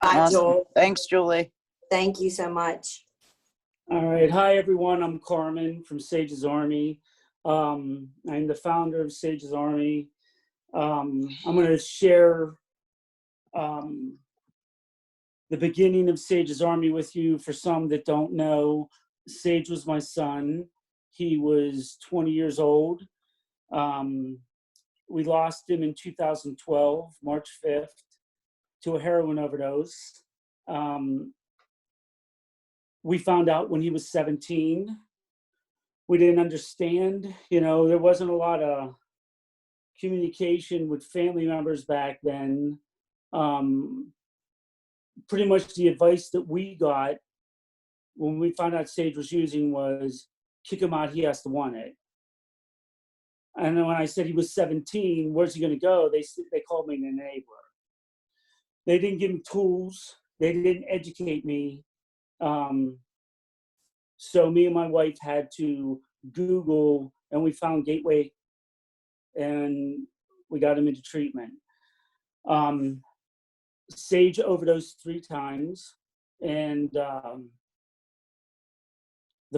Bye, Awesome. Joel. Thanks, Julie. Thank you so much. All right. Hi, everyone. I'm Carmen from Sage's Army. I'm the founder of Sage's Army. I'm going to share the beginning of Sage's Army with you. For some that don't know, Sage was my son. He was 20 years old. We lost him in 2012, March 5th, to a heroin overdose. We found out when he was 17. We didn't understand, there wasn't a lot of communication with family members back then. Pretty much the advice that we got when we found out Sage was using was kick him out, he has to want it. And then when I said he was 17, where's he going to go? They called me an enabler. They didn't give me tools. They didn't educate me. So me and my wife had to Google, and we found Gateway, and we got him into treatment. Sage overdosed 3 times, and the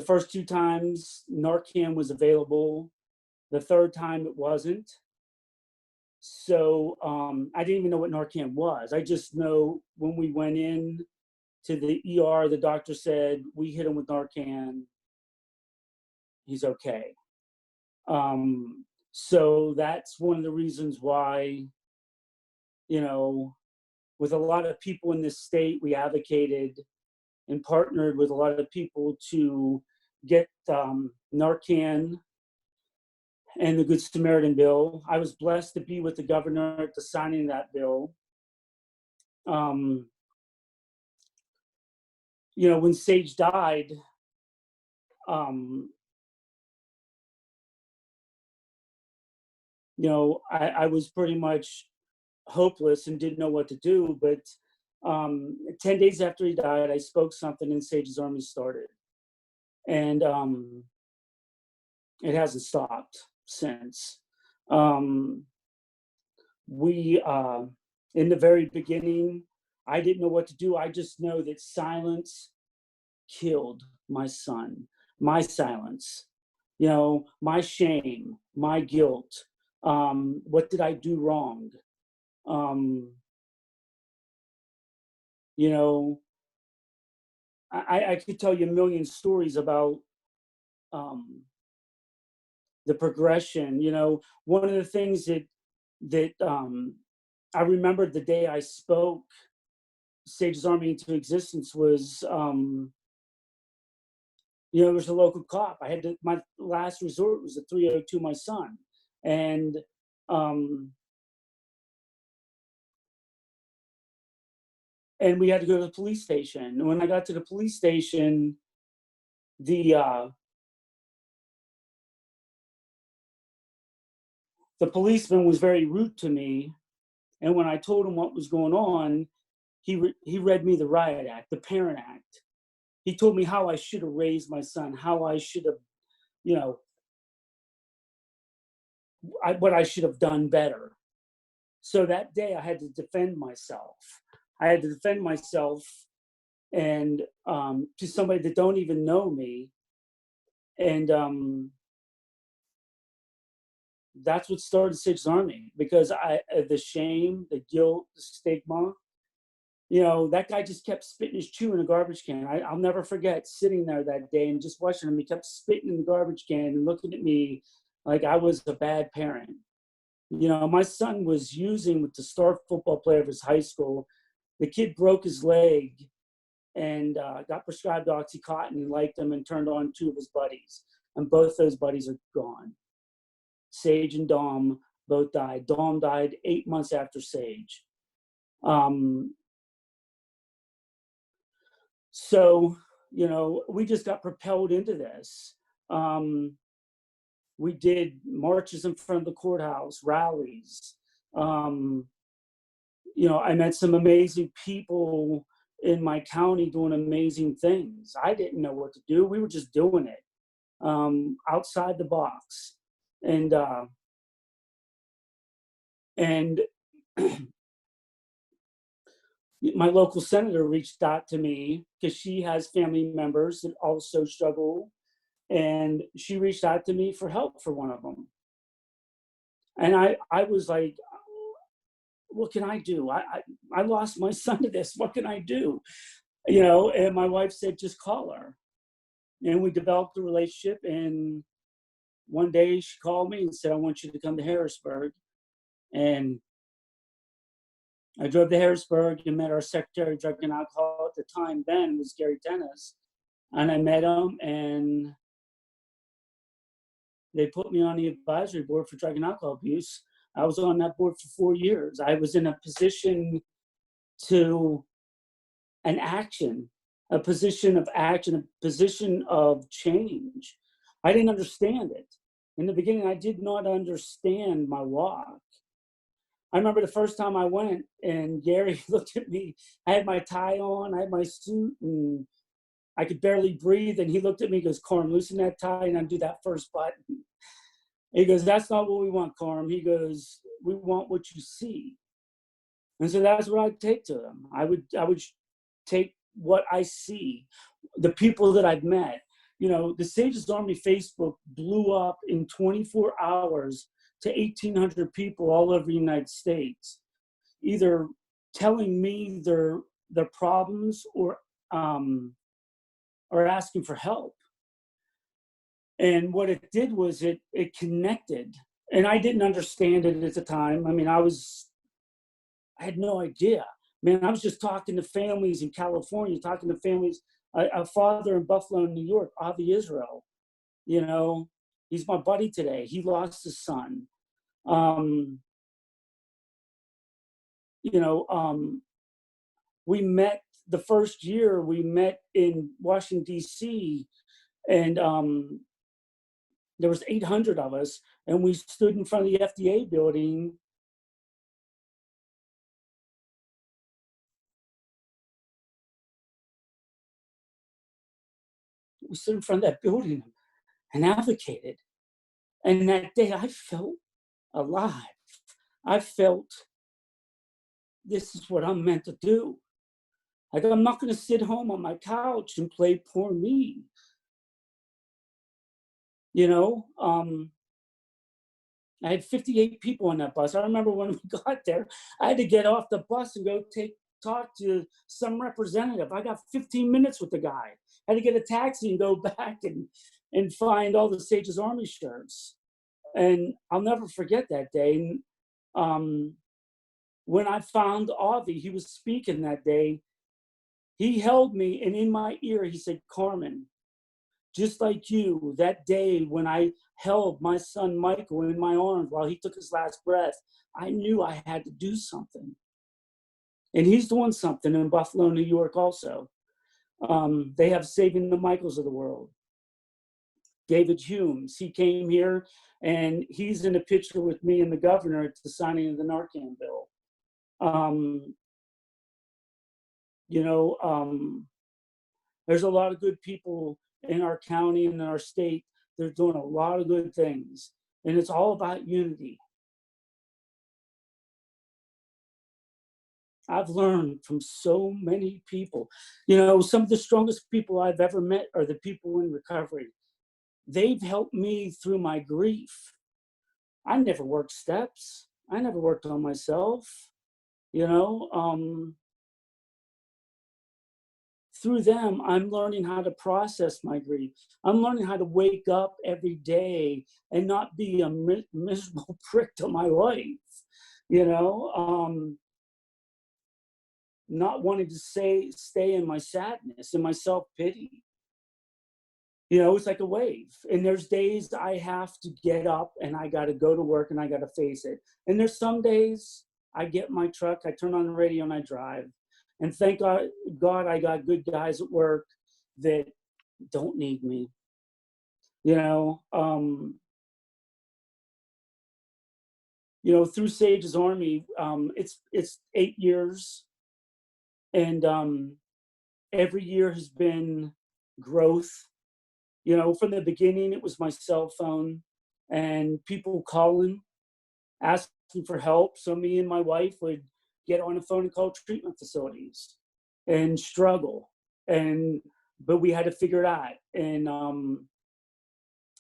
first 2 times Narcan was available. The third time it wasn't. So I didn't even know what Narcan was. I just know when we went in to the ER, the doctor said, we hit him with Narcan, he's okay. So that's one of the reasons why, with a lot of people in this state, we advocated and partnered with a lot of people to get Narcan and the Good Samaritan bill. I was blessed to be with the governor at the signing of that bill. When Sage died, I was pretty much hopeless and didn't know what to do. But 10 days after he died, I spoke something and Sage's Army started. And it hasn't stopped since. We, in the very beginning, I didn't know what to do. I just know that silence killed my son. My silence, my shame, my guilt. What did I do wrong? I could tell you a million stories about the progression. One of the things that I remembered the day I spoke Sage's Army into existence was, there was a local cop. My last resort was a 302 my son. And we had to go to the police station. And when I got to the police station, the policeman was very rude to me. And when I told him what was going on, he read me the Riot Act, the Parent Act. He told me how I should have raised my son, how I should have, what I should have done better. So that day I had to defend myself. And to somebody that don't even know me. And that's what started Sage's Army, because the shame, the guilt, the stigma, that guy just kept spitting his chew in a garbage can. I'll never forget sitting there that day and just watching him. He kept spitting in the garbage can and looking at me like I was a bad parent. My son was using with the star football player of his high school. The kid broke his leg and got prescribed Oxycontin and liked him and turned on 2 of his buddies. And both those buddies are gone. Sage and Dom both died. Dom died 8 months after Sage. So, we just got propelled into this. We did marches in front of the courthouse, rallies. I met some amazing people in my county doing amazing things. I didn't know what to do. We were just doing it outside the box. And My local senator reached out to me because she has family members that also struggle, and she reached out to me for help for one of them. And I was like, what can I do? I lost my son to this. What can I do? And my wife said, just call her. And we developed a relationship. And one day she called me and said, I want you to come to Harrisburg. And I drove to Harrisburg and met our Secretary of Drug and Alcohol at the time then was Gary Dennis. And I met him, and they put me on the advisory board for drug and alcohol abuse. I was on that board for 4 years. I was in a position to a position of action, a position of change. I didn't understand it. In the beginning, I did not understand my walk. I remember the first time I went and Gary looked at me. I had my tie on, I had my suit, and I could barely breathe. And he looked at me and goes, Carm, loosen that tie and undo that first button. He goes, that's not what we want, Carm. He goes, we want what you see. And so that's what I'd take to them. I would take what I see, the people that I've met. The Sages Army Facebook blew up in 24 hours to 1,800 people all over the United States, either telling me their problems or asking for help. And what it did was it connected. And I didn't understand it at the time. I mean, I had no idea. Man, I was just talking to families in California, talking to families, a father in Buffalo, New York, Avi Israel. He's my buddy today. He lost his son. We met the first year, we met in Washington, D.C., and there was 800 of us, and we stood in front of the FDA building. We stood in front of that building and advocated. And that day I felt alive. I felt this is what I'm meant to do. Like, I'm not going to sit home on my couch and play poor me. I had 58 people on that bus. I remember when we got there, I had to get off the bus and go talk to some representative. I got 15 minutes with the guy. I had to get a taxi and go back and find all the Sages Army shirts. And I'll never forget that day. And, when I found Avi, he was speaking that day. He held me, and in my ear, he said, Carmen, just like you, that day when I held my son Michael in my arms while he took his last breath, I knew I had to do something. And he's doing something in Buffalo, New York also. They have Saving the Michaels of the world. David Humes, he came here, and he's in a picture with me and the governor at the signing of the Narcan bill. There's a lot of good people in our county and in our state. They're doing a lot of good things, and it's all about unity. I've learned from so many people. Some of the strongest people I've ever met are the people in recovery. They've helped me through my grief. I never worked steps. I never worked on myself. Through them, I'm learning how to process my grief. I'm learning how to wake up every day and not be a miserable prick to my life. Not wanting to stay in my sadness and my self-pity. It's like a wave. And there's days I have to get up and I got to go to work and I got to face it. And there's some days I get in my truck, I turn on the radio and I drive. And thank God I got good guys at work that don't need me. Through Sages Army, it's 8 years. And every year has been growth. From the beginning, it was my cell phone and people calling, asking for help. So me and my wife would get on the phone and call treatment facilities and struggle. But we had to figure it out. And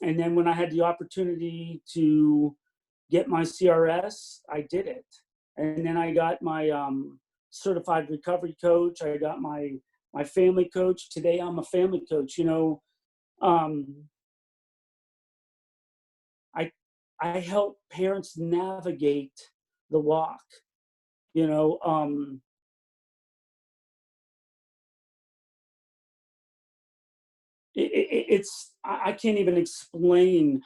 then when I had the opportunity to get my CRS, I did it. And then I got my certified recovery coach. I got my family coach. Today I'm a family coach. I help parents navigate the walk. I can't even explain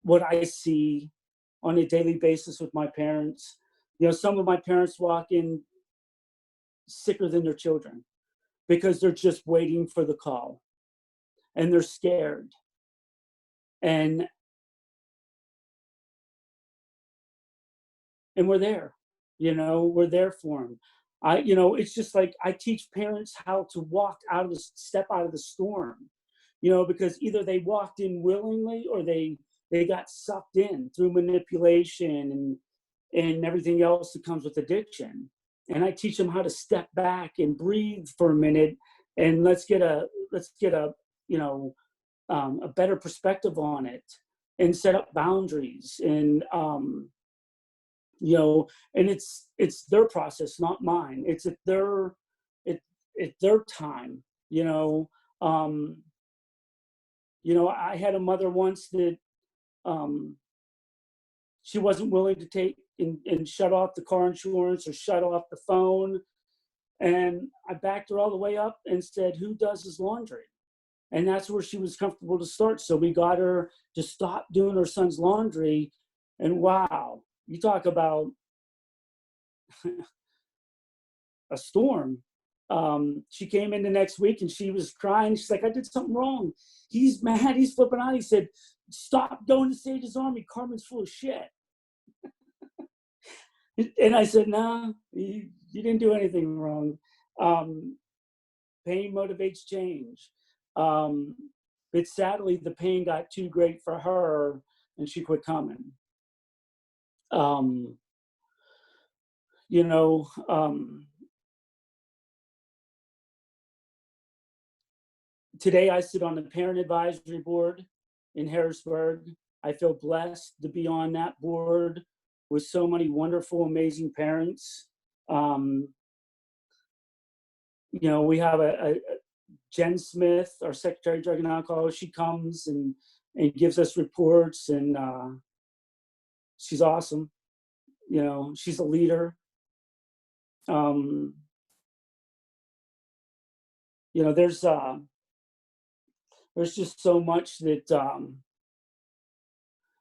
what I see on a daily basis with my parents. Some of my parents walk in sicker than their children because they're just waiting for the call and they're scared. And we're there, we're there for them. It's just like I teach parents how to step out of the storm, because either they walked in willingly or they got sucked in through manipulation and everything else that comes with addiction. And I teach them how to step back and breathe for a minute and let's get a a better perspective on it and set up boundaries and and it's their process, not mine. It's their time. I had a mother once that she wasn't willing to take and shut off the car insurance or shut off the phone. And I backed her all the way up and said, who does his laundry? And that's where she was comfortable to start. So we got her to stop doing her son's laundry. And wow, you talk about a storm. She came in the next week and she was crying. She's like, I did something wrong. He's mad. He's flipping out. He said, stop going to Sage's Army. Carmen's full of shit. And I said, no, you didn't do anything wrong. Pain motivates change. But sadly, the pain got too great for her and she quit coming. Today I sit on the parent advisory board in Harrisburg. I feel blessed to be on that board with so many wonderful, amazing parents. We have a Jen Smith, our Secretary of Drug and Alcohol. She comes and gives us reports, and she's awesome. She's a leader. There's just so much that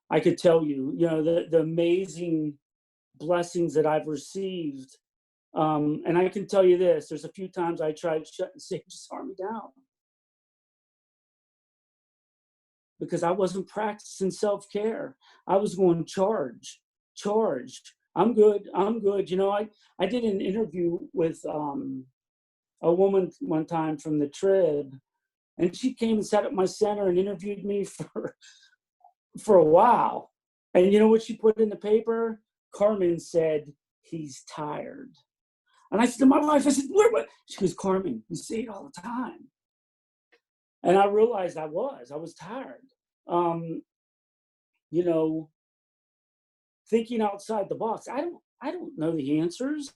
I could tell you. The amazing blessings that I've received. And I can tell you this, there's a few times I tried shutting Sage's Army down because I wasn't practicing self-care. I was going charged. I'm good. I did an interview with a woman one time from the Trib, and she came and sat at my center and interviewed me for a while. And you know what she put in the paper? Carmen said, he's tired. And I said to my wife, I said, what? She goes, Carmen, you say it all the time. And I realized I was tired. Thinking outside the box. I don't know the answers.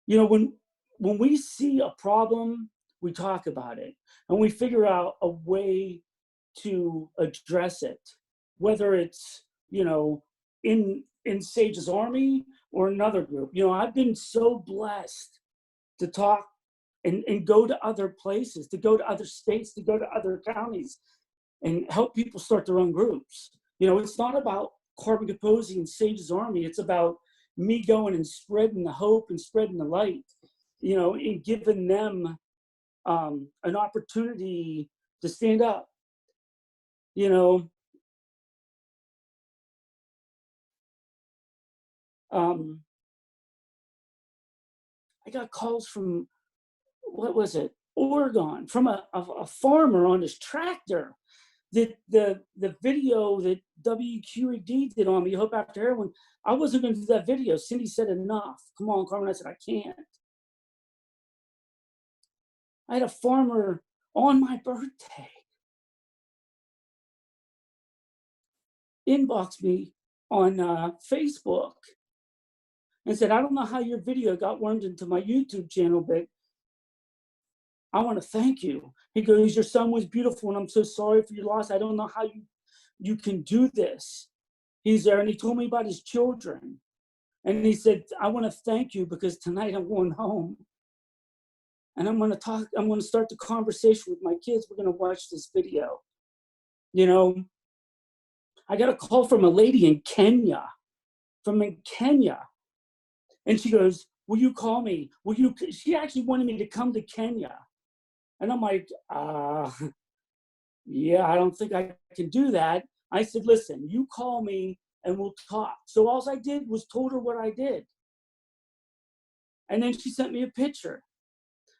When we see a problem, we talk about it and we figure out a way to address it, whether it's, in Sage's Army or another group. I've been so blessed to talk and go to other places, to go to other states, to go to other counties and help people start their own groups. It's not about Carmen Capozzi and Sage's Army. It's about me going and spreading the hope and spreading the light, and giving them an opportunity to stand up. I got calls from, what was it, Oregon, from a farmer on his tractor The video that WQED did on me, Hope After Heroin, I wasn't going to do that video. Cindy said, enough. Come on, Carmen. I said, I can't. I had a farmer on my birthday inbox me on Facebook and said, I don't know how your video got wormed into my YouTube channel, but I want to thank you. He goes, your son was beautiful, and I'm so sorry for your loss. I don't know how you can do this. He's there, and he told me about his children. And he said, I want to thank you because tonight I'm going home. And I'm going to start the conversation with my kids. We're going to watch this video. You know, I got a call from a lady in Kenya, And she goes, will you call me? She actually wanted me to come to Kenya. And I'm like, yeah, I don't think I can do that. I said, listen, you call me and we'll talk. So all I did was told her what I did. And then she sent me a picture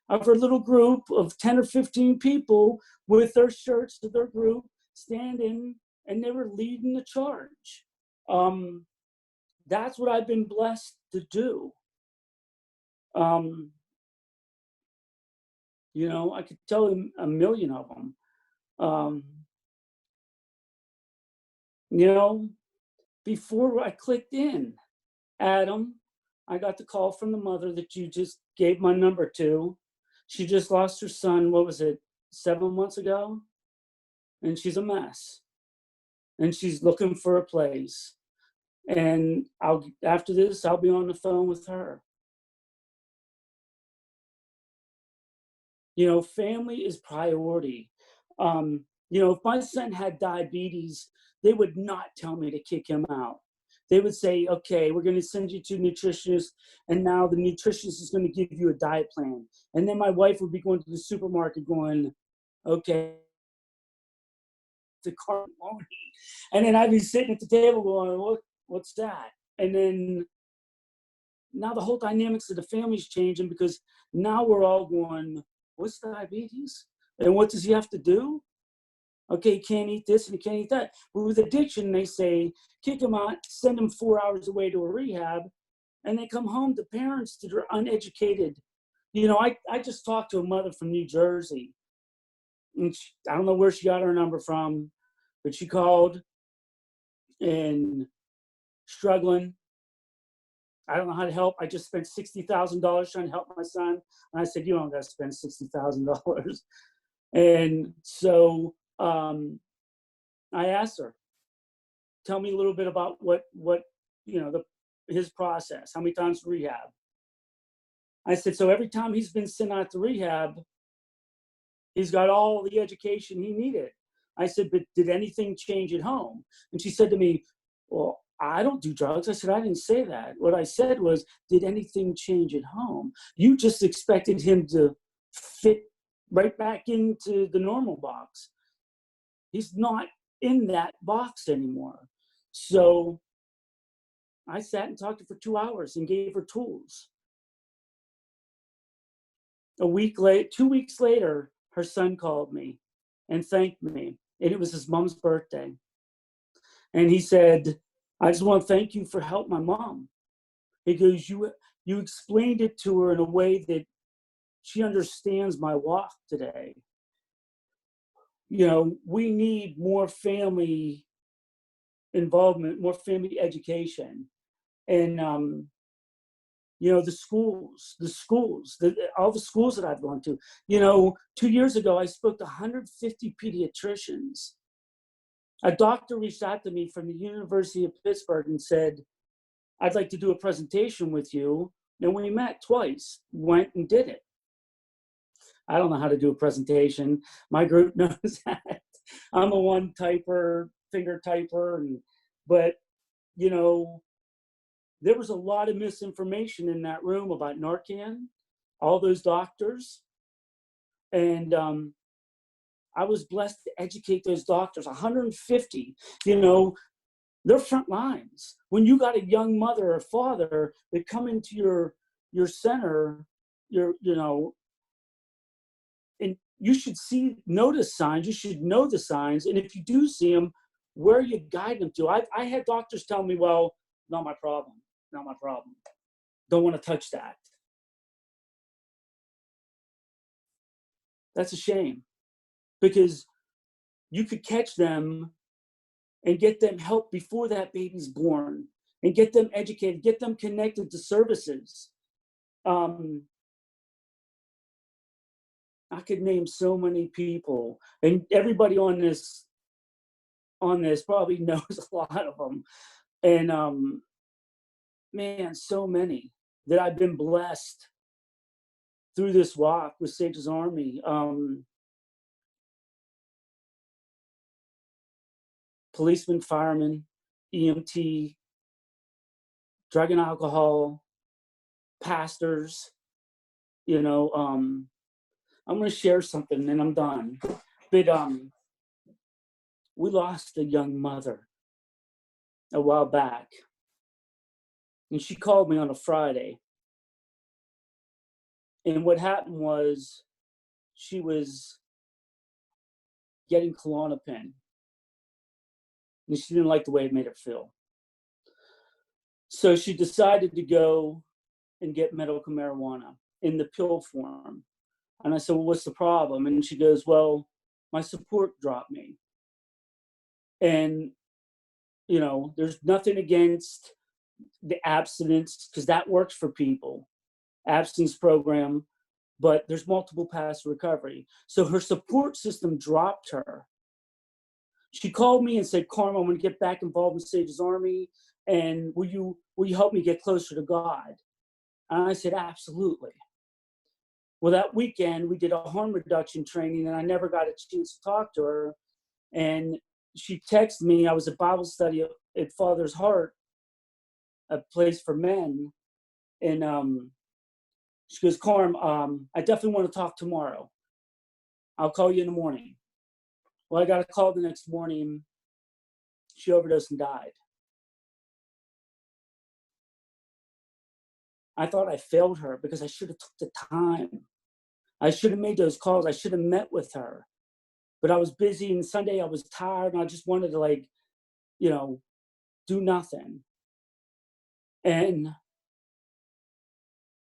of her little group of 10 or 15 people with their shirts to their group standing, and they were leading the charge. That's what I've been blessed to do. You know, I could tell him a million of them. You know, before I clicked in, Adam, I got the call from the mother that you just gave my number to. She just lost her son, what was it, 7 months ago? And she's a mess. And she's looking for a place. And after this, I'll be on the phone with her. You know, family is priority. You know, if my son had diabetes, they would not tell me to kick him out. They would say, okay, we're going to send you to a nutritionist, and now the nutritionist is going to give you a diet plan. And then my wife would be going to the supermarket going, okay, the car won't eat. And then I'd be sitting at the table going, what's that? And then now the whole dynamics of the family's changing, because now we're all going, what's diabetes? And what does he have to do? Okay, he can't eat this and he can't eat that. But with addiction, they say, kick him out, send him 4 hours away to a rehab, and they come home to parents that are uneducated. You know, I just talked to a mother from New Jersey. And I don't know where she got her number from, but she called and struggling. I don't know how to help. I just spent $60,000 trying to help my son. And I said, you don't got to spend $60,000. And so I asked her, tell me a little bit about what you know, his process, how many times rehab. I said, so every time he's been sent out to rehab, he's got all the education he needed. I said, but did anything change at home? And she said to me, well, I don't do drugs. I said, I didn't say that. What I said was, did anything change at home? You just expected him to fit right back into the normal box. He's not in that box anymore. So I sat and talked to her for 2 hours and gave her tools. 2 weeks later, her son called me and thanked me. And it was his mom's birthday. And he said, I just want to thank you for helping my mom. He goes, you explained it to her in a way that she understands my walk today. You know, we need more family involvement, more family education. And, you know, all the schools that I've gone to. You know, 2 years ago, I spoke to 150 pediatricians. A doctor reached out to me from the University of Pittsburgh and said, I'd like to do a presentation with you. And we met twice, went and did it. I don't know how to do a presentation. My group knows that. I'm a one-typer, finger typer. But, you know, there was a lot of misinformation in that room about Narcan, all those doctors. And I was blessed to educate those doctors, 150, you know, they're front lines. When you got a young mother or father that come into your center, you know, you should notice signs. You should know the signs. And if you do see them, where you guide them to. I had doctors tell me, well, not my problem. Not my problem. Don't want to touch that. That's a shame, because you could catch them and get them help before that baby's born, and get them educated, get them connected to services. I could name so many people, and everybody on this probably knows a lot of them. And man, so many that I've been blessed through this walk with Sage's Army. Policemen, firemen, EMT, drug and alcohol, pastors. I'm going to share something and I'm done. But we lost a young mother a while back, and she called me on a Friday. And what happened was, she was getting Klonopin, and she didn't like the way it made her feel. So she decided to go and get medical marijuana in the pill form. And I said, well, what's the problem? And she goes, well, my support dropped me. And, there's nothing against the abstinence, because that works for people, abstinence program, but there's multiple paths to recovery. So her support system dropped her. She called me and said, Carm, I'm going to get back involved in Sage's Army, and will you help me get closer to God? And I said, absolutely. Well, that weekend we did a harm reduction training, and I never got a chance to talk to her. And she texted me. I was at Bible study at Father's Heart, a place for men. And she goes, Carm, I definitely want to talk tomorrow. I'll call you in the morning. Well, I got a call the next morning. She overdosed and died. I thought I failed her because I should have took the time. I should have made those calls. I should have met with her. But I was busy, and Sunday I was tired, and I just wanted to do nothing. And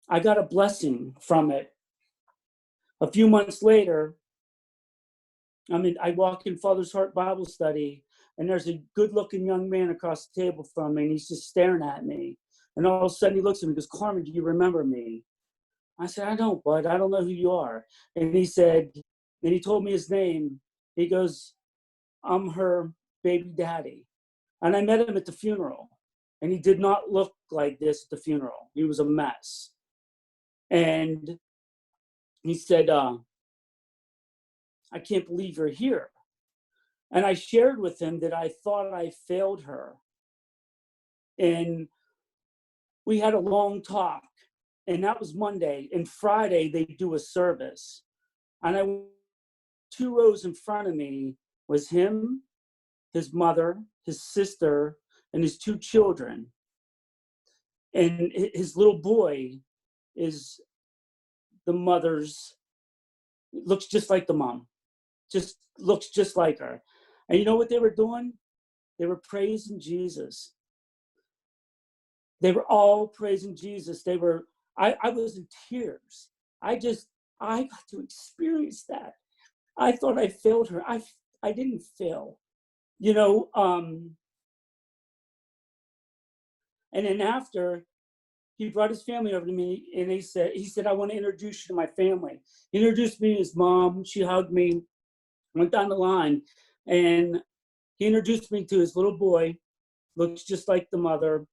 I got a blessing from it. A few months later, I walk in Father's Heart Bible study, and there's a good-looking young man across the table from me, and he's just staring at me. And all of a sudden he looks at me and goes, Carmen, do you remember me? I said, I don't, bud. I don't know who you are. And he told me his name. He goes, I'm her baby daddy. And I met him at the funeral. And he did not look like this at the funeral. He was a mess. And he said, I can't believe you're here. And I shared with him that I thought I failed her. And we had a long talk. And that was Monday. And Friday, they do a service. And 2 rows in front of me was him, his mother, his sister, and his 2 children. And his little boy is the mother's, looks just like the mom, just looks just like her. And you know what they were doing? They were praising Jesus. They were all praising Jesus. I was in tears. I got to experience that. I thought I failed her. I didn't fail, and then after, he brought his family over to me, and he said, I want to introduce you to my family. He introduced me to his mom. She hugged me, went down the line, and he introduced me to his little boy, looks just like the mother.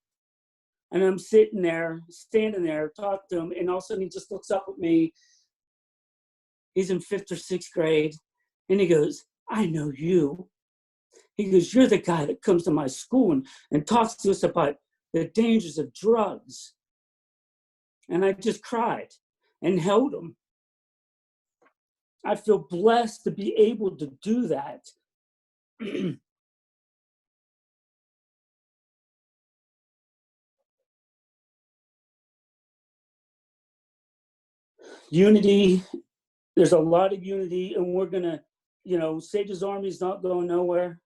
And I'm standing there, talking to him, and all of a sudden he just looks up at me. He's in 5th or 6th grade, and he goes, I know you. He goes, you're the guy that comes to my school and talks to us about the dangers of drugs. And I just cried and held him. I feel blessed to be able to do that. Unity there's a lot of unity, and we're going to, Sage's Army is not going nowhere.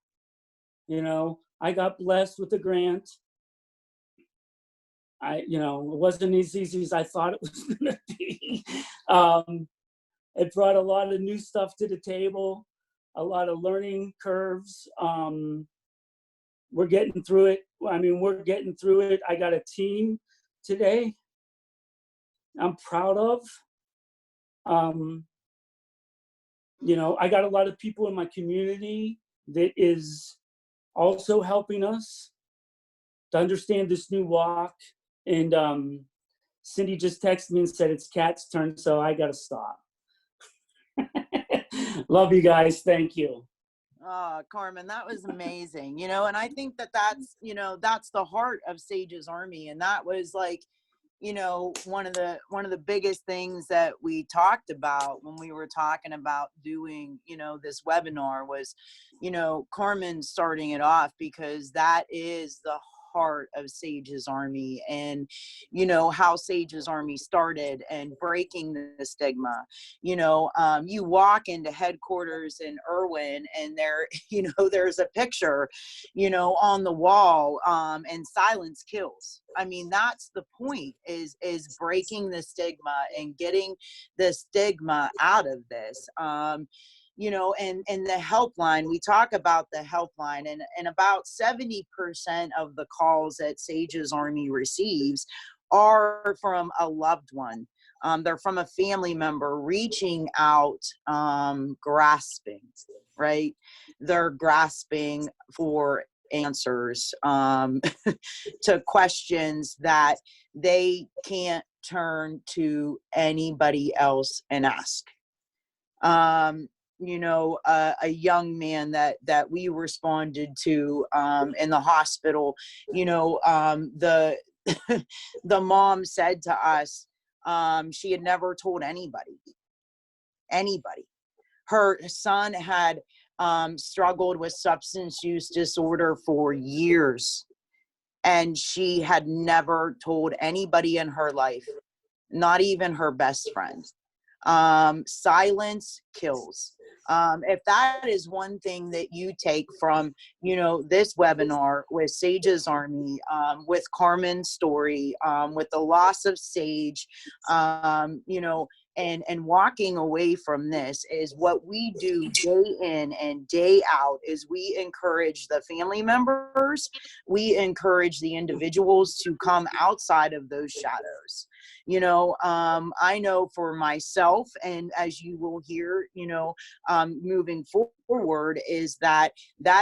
I got blessed with a grant. It wasn't as easy as I thought it was going to be. It brought a lot of new stuff to the table, a lot of learning curves. We're getting through it. We're getting through it. I got a team today I'm proud of. I got a lot of people in my community that is also helping us to understand this new walk. And Cindy just texted me and said it's Kat's turn, so I got to stop. Love you guys. Thank you. Oh, Carmen, that was amazing. And I think that's the heart of Sage's Army. And that was like, one of the biggest things that we talked about when we were talking about doing, this webinar was, Carmen starting it off, because that is the heart of Sage's Army, and how Sage's Army started and breaking the stigma. You walk into headquarters in Irwin, and there there's a picture on the wall, and silence kills. That's the point, is breaking the stigma and getting the stigma out of this. And the helpline, we talk about the helpline, and about 70% of the calls that Sage's Army receives are from a loved one. They're from a family member reaching out, grasping, right? They're grasping for answers to questions that they can't turn to anybody else and ask. A young man that we responded to in the hospital, the the mom said to us, she had never told anybody. Her son had struggled with substance use disorder for years, and she had never told anybody in her life, not even her best friend. Silence kills. If that is one thing that you take from, this webinar with Sage's Army, with Carmen's story, with the loss of Sage, and walking away from this, is what we do day in and day out is we encourage the family members, we encourage the individuals to come outside of those shadows. I know for myself, and as you will hear, moving forward, is that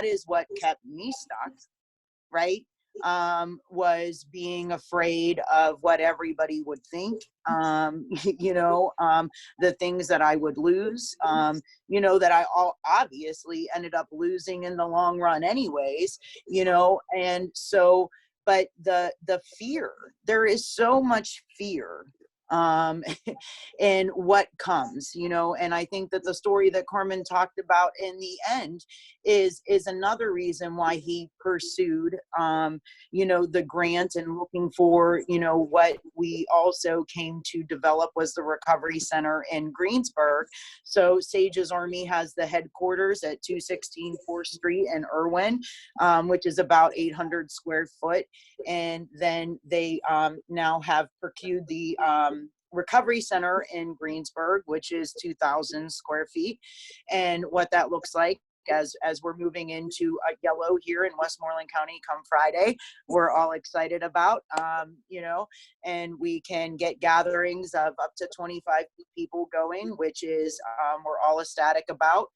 is what kept me stuck, right? Was being afraid of what everybody would think, the things that I would lose, that I obviously ended up losing in the long run anyways, and so, but the fear, there is so much fear and what comes, and I think that the story that Carmen talked about in the end is another reason why he pursued, the grant, and looking for, what we also came to develop was the Recovery Center in Greensburg. So Sage's Army has the headquarters at 216 4th Street in Irwin, which is about 800 square foot. And then they now have procured the Recovery Center in Greensburg, which is 2,000 square feet. And what that looks like, as we're moving into a yellow here in Westmoreland County come Friday, we're all excited about, and we can get gatherings of up to 25 people going, which is we're all ecstatic about.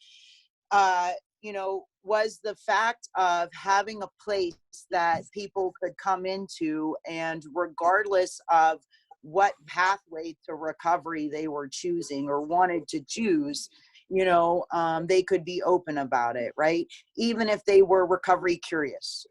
Was the fact of having a place that people could come into, and regardless of what pathway to recovery they were choosing or wanted to choose, they could be open about it, right? Even if they were recovery curious,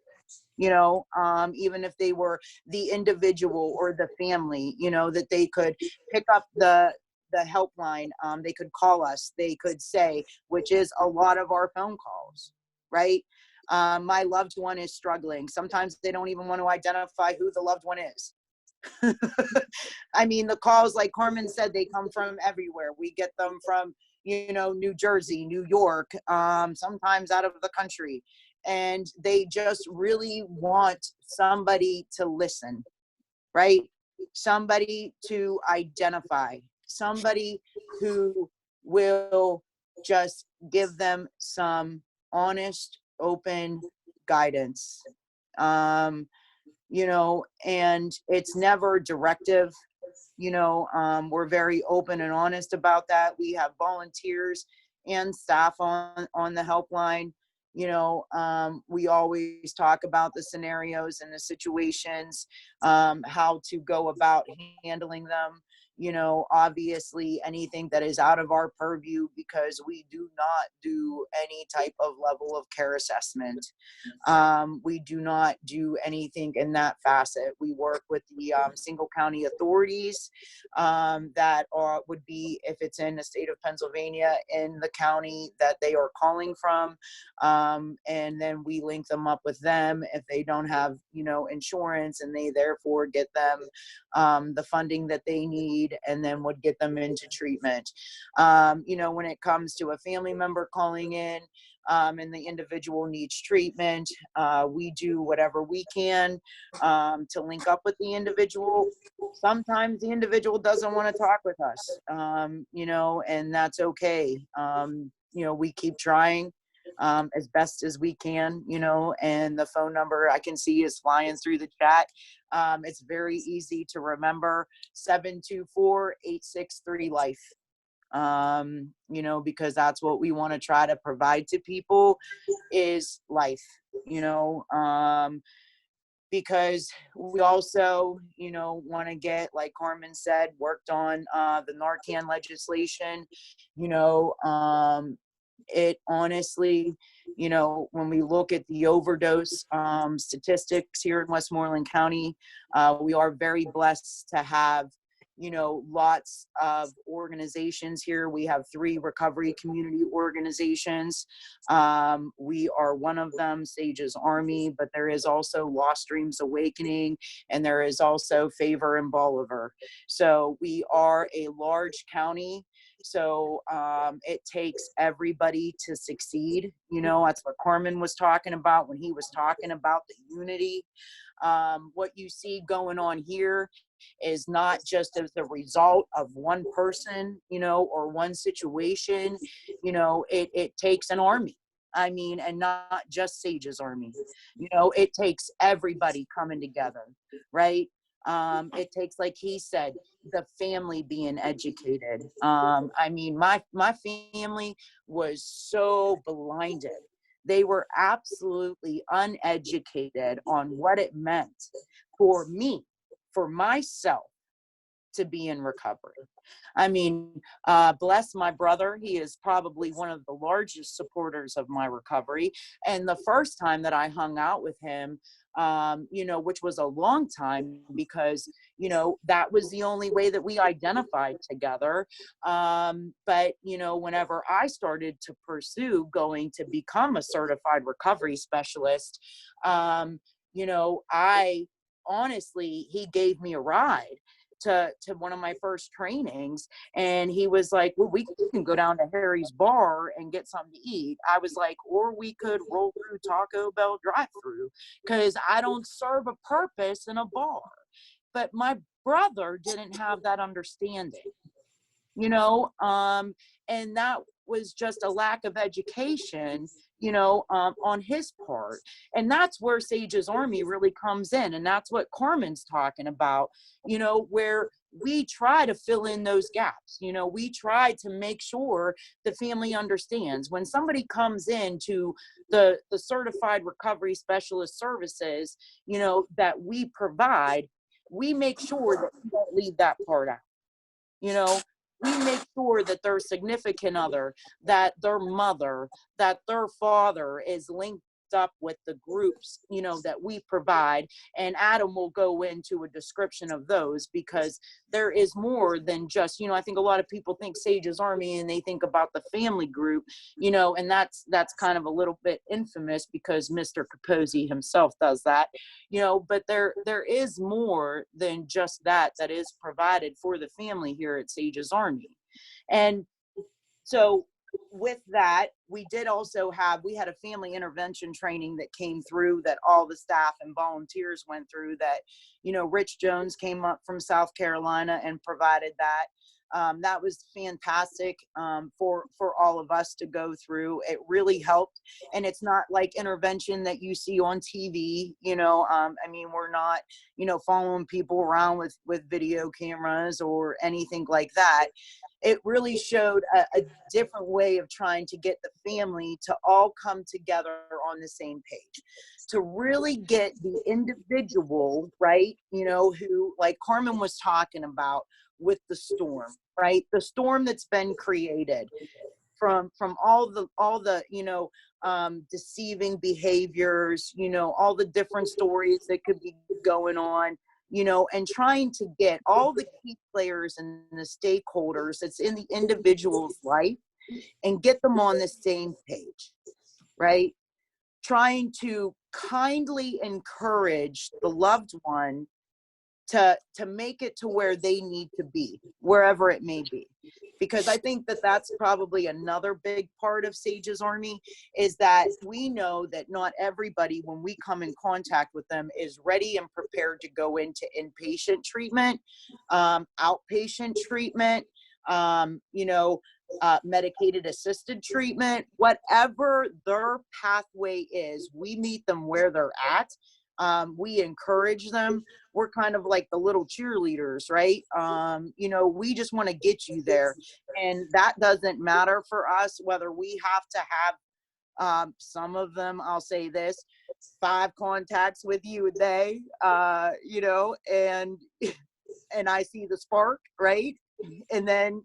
even if they were the individual or the family, that they could pick up the helpline, they could call us, they could say, which is a lot of our phone calls, right? My loved one is struggling. Sometimes they don't even want to identify who the loved one is. I mean, the calls, like Carmen said, they come from everywhere. We get them from, you know, New Jersey, New York, sometimes out of the country. And they just really want somebody to listen, right? Somebody to identify, somebody who will just give them some honest, open guidance. You know, and it's never directive. You know, we're very open and honest about that. We have volunteers and staff on the helpline. You know, we always talk about the scenarios and the situations, how to go about handling them. You know, obviously anything that is out of our purview, because we do not do any type of level of care assessment. We do not do anything in that facet. We work with the single county authorities that would be, if it's in the state of Pennsylvania, in the county that they are calling from. And then we link them up with them if they don't have, you know, insurance, and they therefore get them the funding that they need, and then would get them into treatment. You know, when it comes to a family member calling in, and the individual needs treatment, we do whatever we can to link up with the individual. Sometimes the individual doesn't want to talk with us, you know, and that's okay. You know, we keep trying as best as we can, you know, and the phone number I can see is flying through the chat. It's very easy to remember: 724-863-LIFE. You know, because that's what we want to try to provide to people, is life, you know, because we also, you know, want to get, like Carmen said, worked on the Narcan legislation. You know, it honestly, you know, when we look at the overdose statistics here in Westmoreland County, we are very blessed to have, you know, lots of organizations here. We have 3 recovery community organizations. We are one of them, Sage's Army, but there is also Lost Dreams Awakening, and there is also Favor and Bolivar. So we are a large county. So it takes everybody to succeed. You know, that's what Corman was talking about when he was talking about the unity. What you see going on here is not just as the result of one person, you know, or one situation. You know, it takes an army. I mean, and not just Sage's Army. You know, it takes everybody coming together, right? It takes, like he said, the family being educated. I mean, my family was so blinded. They were absolutely uneducated on what it meant for me, for myself, to be in recovery. I mean, bless my brother. He is probably one of the largest supporters of my recovery. And the first time that I hung out with him, you know, which was a long time, because, you know, that was the only way that we identified together. But, you know, whenever I started to pursue going to become a certified recovery specialist, you know, honestly, he gave me a ride to one of my first trainings, and he was like, well, we can go down to Harry's bar and get something to eat. I was like, or we could roll through Taco Bell drive-through, because I don't serve a purpose in a bar. But my brother didn't have that understanding, you know, and that was just a lack of education, you know, on his part. And that's where Sage's Army really comes in. And that's what Carmen's talking about, you know, where we try to fill in those gaps. You know, we try to make sure the family understands when somebody comes into the certified recovery specialist services, you know, that we provide. We make sure that we don't leave that part out. You know, we make sure that their significant other, that their mother, that their father is linked up with the groups, that we provide. And Adam will go into a description of those, because there is more than just, I think a lot of people think Sage's Army and they think about the family group, and that's kind of a little bit infamous because Mr. Capozzi himself does that, but there is more than just that is provided for the family here at Sage's Army. And so with that, we had a family intervention training that came through, that all the staff and volunteers went through, that, Rich Jones came up from South Carolina and provided that. That was fantastic for all of us to go through. It really helped. And it's not like intervention that you see on TV, we're not, following people around with video cameras or anything like that. It really showed a different way of trying to get the family to all come together on the same page, to really get the individual, right, who, like Carmen was talking about with the storm, right? The storm that's been created from all the deceiving behaviors, all the different stories that could be going on, and trying to get all the key players and the stakeholders that's in the individual's life and get them on the same page, right? Trying to kindly encourage the loved one to make it to where they need to be, wherever it may be. Because I think that that's probably another big part of Sage's Army, is that we know that not everybody, when we come in contact with them, is ready and prepared to go into inpatient treatment, outpatient treatment, medicated assisted treatment, whatever their pathway is, we meet them where they're at. We encourage them. We're kind of like the little cheerleaders, right? We just want to get you there. And that doesn't matter for us, whether we have to have, some of them, I'll say this, 5 contacts with you a day, and I see the spark, right? And then,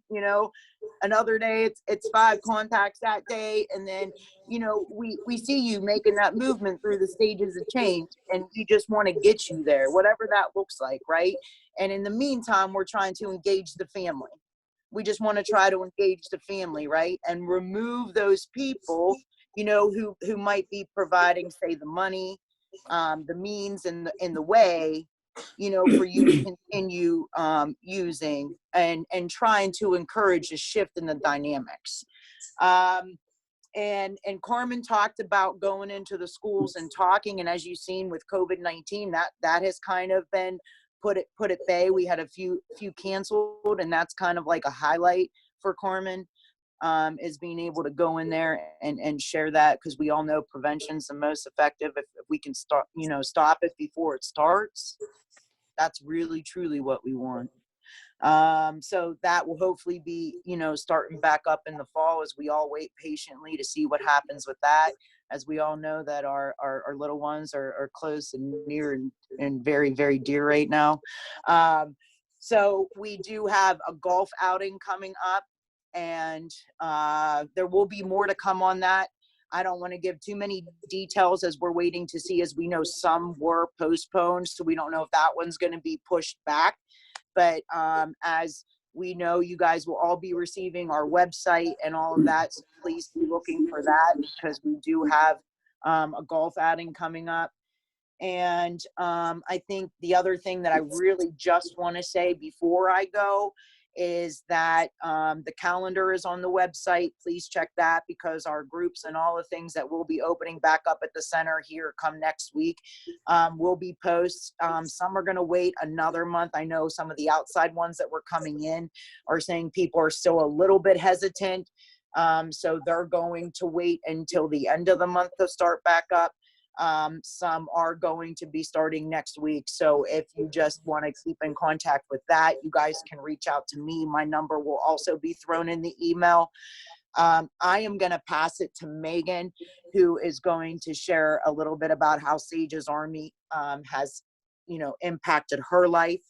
another day it's 5 contacts that day. And then, we see you making that movement through the stages of change, and we just want to get you there, whatever that looks like, right? And in the meantime, we're trying to engage the family. We just want to try to engage the family, right? And remove those people, who might be providing, say, the money, the means and the way, for you to continue using and trying to encourage a shift in the dynamics. And Carmen talked about going into the schools and talking, and as you've seen with COVID-19, that has kind of been put at bay. We had a few canceled, and that's kind of like a highlight for Carmen, is being able to go in there and share that, because we all know prevention's the most effective. If we can stop it before it starts, that's really truly what we want. So that will hopefully be, starting back up in the fall, as we all wait patiently to see what happens with that. As we all know that our little ones are close and near and very, very dear right now. So we do have a golf outing coming up, and there will be more to come on that. I don't want to give too many details, as we're waiting to see, as we know some were postponed, so we don't know if that one's going to be pushed back. But as we know, you guys will all be receiving our website and all of that, so please be looking for that, because we do have a golf outing coming up. And I think the other thing that I really just want to say before I go is that the calendar is on the website. Please check that, because our groups and all the things that will be opening back up at the center here come next week will be posts. Some are going to wait another month. I know some of the outside ones that were coming in are saying people are still a little bit hesitant. So they're going to wait until the end of the month to start back up. Some are going to be starting next week. So if you just want to keep in contact with that, you guys can reach out to me. My number will also be thrown in the email. I am going to pass it to Megan, who is going to share a little bit about how Sage's Army has, you know, impacted her life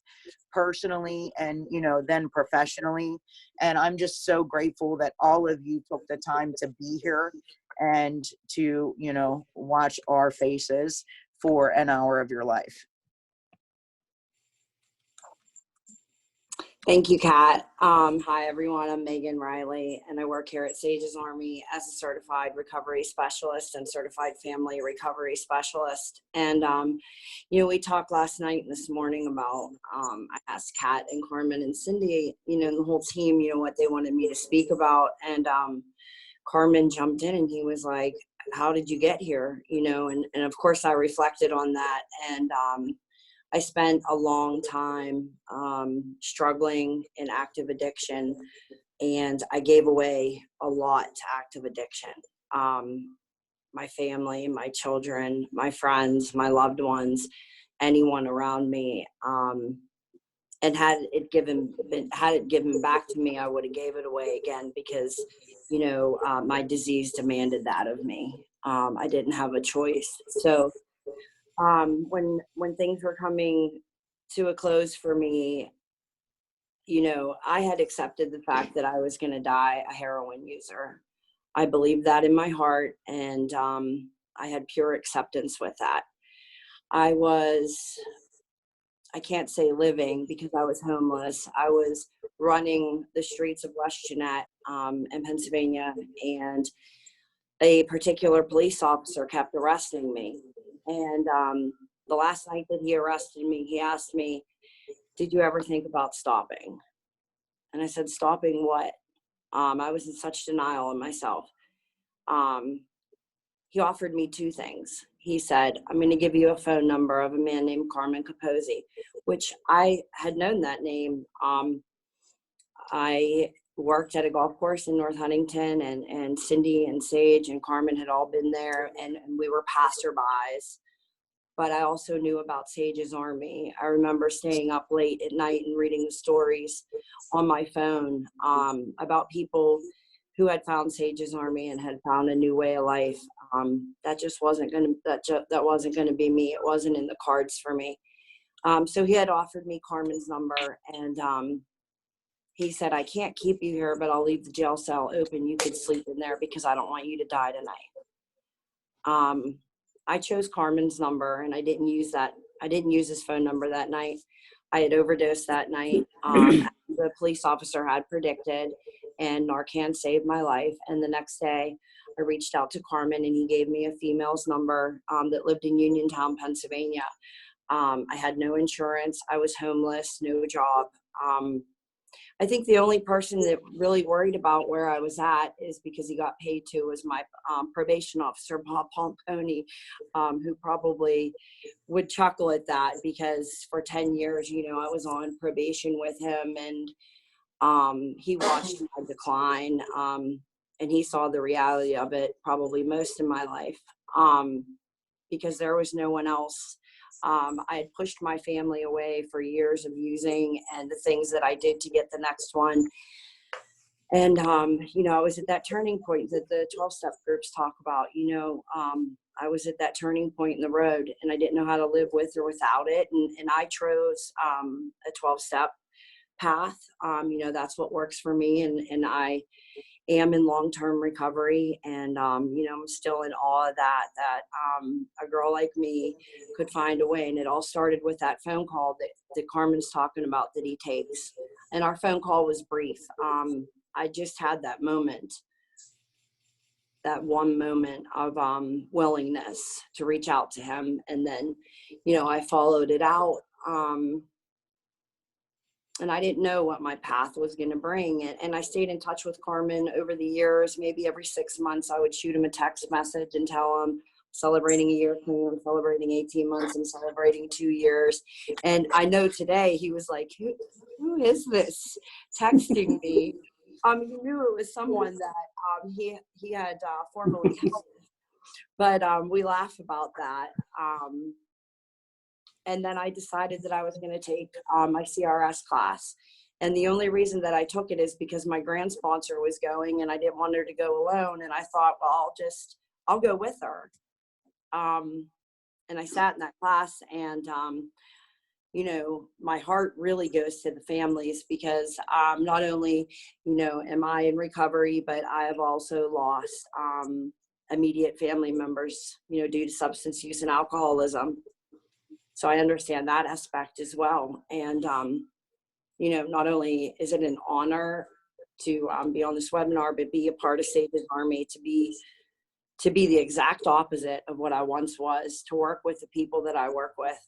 personally and, you know, then professionally. And I'm just so grateful that all of you took the time to be here and to, you know, watch our faces for an hour of your life. Thank you, Kat. Hi, everyone. I'm Megan Riley, and I work here at Sages Army as a certified recovery specialist and certified family recovery specialist. And, you know, we talked last night and this morning about, I asked Kat and Carmen and Cindy, you know, and the whole team, you know, what they wanted me to speak about. And Carmen jumped in and he was like, how did you get here? You know, and of course I reflected on that. And I spent a long time struggling in active addiction, and I gave away a lot to active addiction. My family, my children, my friends, my loved ones, anyone around me. And had it given back to me, I would have gave it away again because, you know, my disease demanded that of me. I didn't have a choice. So when things were coming to a close for me, you know, I had accepted the fact that I was going to die a heroin user. I believed that in my heart, and I had pure acceptance with that. I can't say living because I was homeless. I was running the streets of West Jeanette in Pennsylvania, and a particular police officer kept arresting me. And the last night that he arrested me, he asked me, did you ever think about stopping? And I said, stopping what? I was in such denial of myself. He offered me two things. He said, I'm going to give you a phone number of a man named Carmen Capozzi, which I had known that name. I worked at a golf course in North Huntington, and Cindy and Sage and Carmen had all been there, and we were passerbys. But I also knew about Sage's Army. I remember staying up late at night and reading the stories on my phone about people who had found Sage's Army and had found a new way of life. That just wasn't going to, that wasn't going to be me. It wasn't in the cards for me. So he had offered me Carmen's number, and he said, I can't keep you here, but I'll leave the jail cell open. You could sleep in there because I don't want you to die tonight. I chose Carmen's number, and I didn't use his phone number that night. I had overdosed that night. The police officer had predicted, and Narcan saved my life. And the next day I reached out to Carmen, and he gave me a female's number that lived in Uniontown, Pennsylvania. I had no insurance. I was homeless, no job. I think the only person that really worried about where I was at is because he got paid to was my probation officer, Bob Pomponi, who probably would chuckle at that because for 10 years, you know, I was on probation with him, and he watched my decline, and he saw the reality of it probably most in my life because there was no one else. I had pushed my family away for years of using and the things that I did to get the next one. And, you know, I was at that turning point that the 12-step groups talk about. You know, I was at that turning point in the road, and I didn't know how to live with or without it. And I chose a 12-step path. You know, that's what works for me. And I am in long-term recovery, and you know, I'm still in awe of that a girl like me could find a way. And it all started with that phone call that Carmen's talking about that he takes, and our phone call was brief. I just had that moment, that one moment of willingness to reach out to him, and then, you know, I followed it out. And I didn't know what my path was going to bring. And I stayed in touch with Carmen over the years. Maybe every 6 months I would shoot him a text message and tell him, celebrating a year clean, I'm celebrating 18 months, I'm celebrating 2 years. And I know today he was like, who is this texting me? He knew it was someone that he had formerly helped. But we laugh about that. And then I decided that I was going to take my CRS class. And the only reason that I took it is because my grand sponsor was going, and I didn't want her to go alone. And I thought, well, I'll go with her. And I sat in that class, and you know, my heart really goes to the families, because not only, you know, am I in recovery, but I have also lost immediate family members, you know, due to substance use and alcoholism. So I understand that aspect as well. And, you know, not only is it an honor to be on this webinar, but be a part of Sage's Army, to be the exact opposite of what I once was, to work with the people that I work with.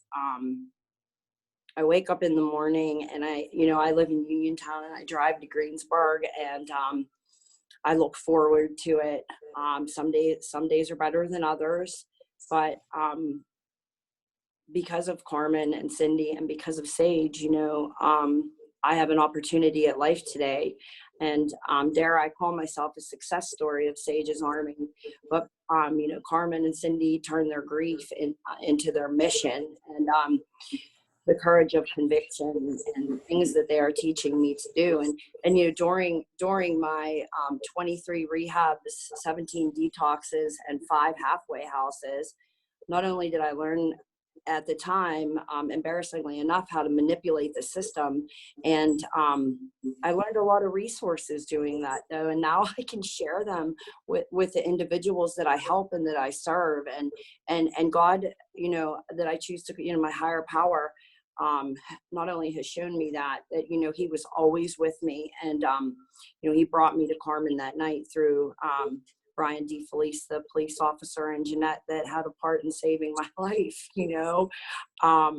I wake up in the morning and you know, I live in Uniontown and I drive to Greensburg, and I look forward to it. Some days are better than others, but because of Carmen and Cindy and because of Sage, you know, I have an opportunity at life today, and dare I call myself a success story of Sage's Army. But you know, Carmen and Cindy turned their grief into their mission, and the courage of conviction and things that they are teaching me to do. And you know, during my 23 rehabs, 17 detoxes, and 5 halfway houses, not only did I learn at the time, embarrassingly enough, how to manipulate the system, and I learned a lot of resources doing that, though, and now I can share them with the individuals that I help and that I serve, and God, you know, that I choose to, you know, my higher power, not only has shown me that you know, he was always with me, and you know, he brought me to Carmen that night through Brian D. Felice, the police officer, and Jeanette that had a part in saving my life. You know, I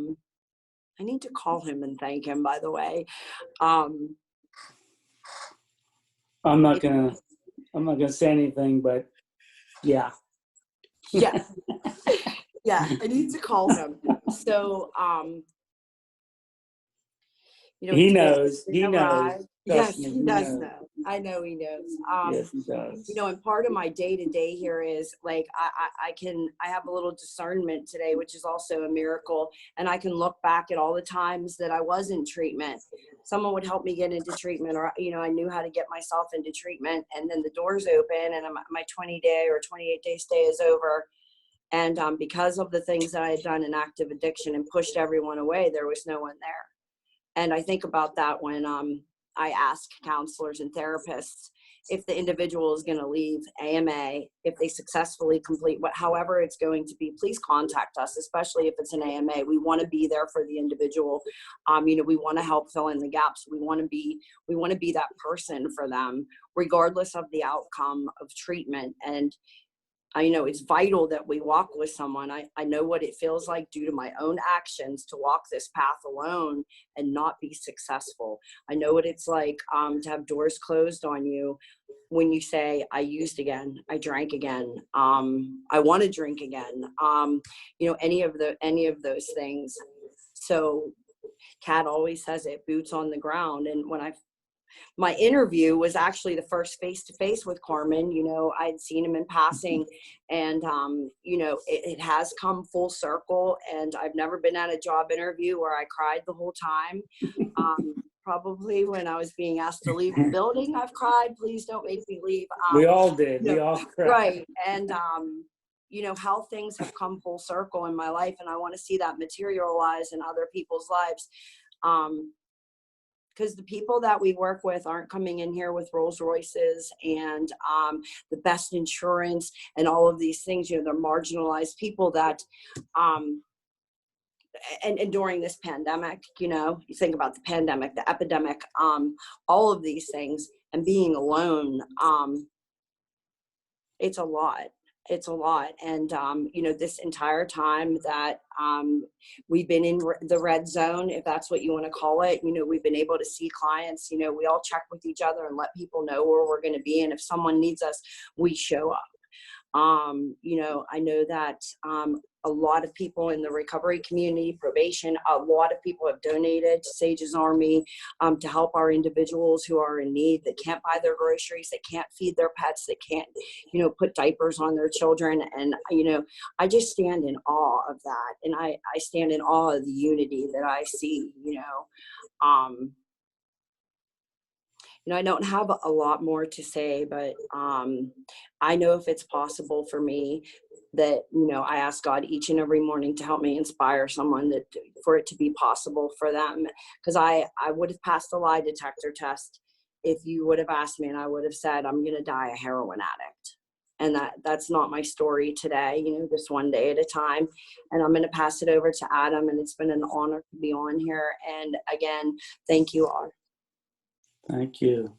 need to call him and thank him, by the way. I'm not gonna say anything, but yeah. Yeah. Yeah, I need to call him. So you know, He today knows. He knows. yes, Trust me, he he does knows. know. I know he knows. Yes, he does. You know, and part of my day-to-day here is like I have a little discernment today, which is also a miracle, and I can look back at all the times that I was in treatment. Someone would help me get into treatment, or you know, I knew how to get myself into treatment, and then the doors open and my 20-day or 28-day stay is over. And because of the things that I had done in active addiction and pushed everyone away, there was no one there. And I think about that when I ask counselors and therapists if the individual is going to leave AMA, if they successfully complete however it's going to be, please contact us, especially if it's an AMA. We want to be there for the individual. You know, we want to help fill in the gaps. We want to be that person for them, regardless of the outcome of treatment. And I know it's vital that we walk with someone. I know what it feels like due to my own actions to walk this path alone and not be successful. I know what it's like to have doors closed on you when you say, I used again, I drank again, I want to drink again, you know, any of those things. So Kat always says it, boots on the ground. And when my interview was actually the first face-to-face with Carmen. You know, I'd seen him in passing, and you know, it has come full circle, and I've never been at a job interview where I cried the whole time. Probably when I was being asked to leave the building, I've cried. Please don't make me leave. We all did. You know, we all cried. right. And you know, how things have come full circle in my life, and I want to see that materialize in other people's lives. Because the people that we work with aren't coming in here with Rolls Royces and the best insurance and all of these things. You know, they're marginalized people that, and during this pandemic, you know, you think about the pandemic, the epidemic, all of these things, and being alone, it's a lot. It's a lot. And, you know, this entire time that we've been in the red zone, if that's what you want to call it, you know, we've been able to see clients, you know, we all check with each other and let people know where we're going to be. And if someone needs us, we show up. You know, I know that a lot of people in the recovery community, probation, a lot of people have donated to Sage's Army to help our individuals who are in need, that can't buy their groceries, that can't feed their pets, that can't, you know, put diapers on their children. And, you know, I just stand in awe of that. And I stand in awe of the unity that I see, you know. You know, I don't have a lot more to say, but I know if it's possible for me, that, you know, I ask God each and every morning to help me inspire someone, that for it to be possible for them. Because I would have passed a lie detector test if you would have asked me, and I would have said, I'm going to die a heroin addict. And that's not my story today, you know, just one day at a time. And I'm going to pass it over to Adam, and it's been an honor to be on here. And again, thank you all. Thank you.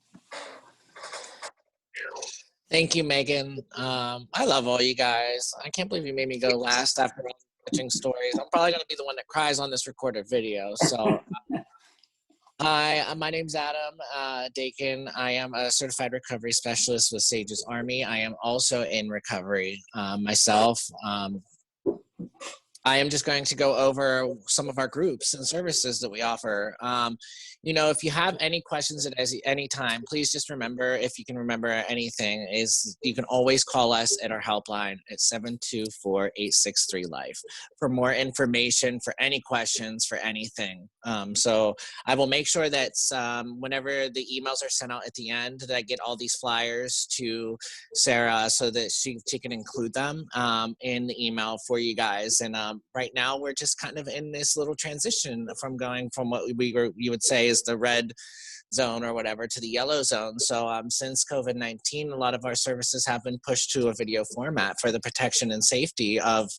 Thank you, Megan. I love all you guys. I can't believe you made me go last after all the touching stories. I'm probably going to be the one that cries on this recorded video. So, hi, my name's Adam Dakin. I am a certified recovery specialist with Sages Army. I am also in recovery myself. I am just going to go over some of our groups and services that we offer. You know, if you have any questions at any time, please just remember, if you can remember anything, is you can always call us at our helpline at 724-863-LIFE for more information, for any questions, for anything. So I will make sure that whenever the emails are sent out at the end, that I get all these flyers to Sarah so that she can include them in the email for you guys. And right now we're just kind of in this little transition from going from what you would say is the red zone or whatever to the yellow zone. So since COVID-19, a lot of our services have been pushed to a video format for the protection and safety of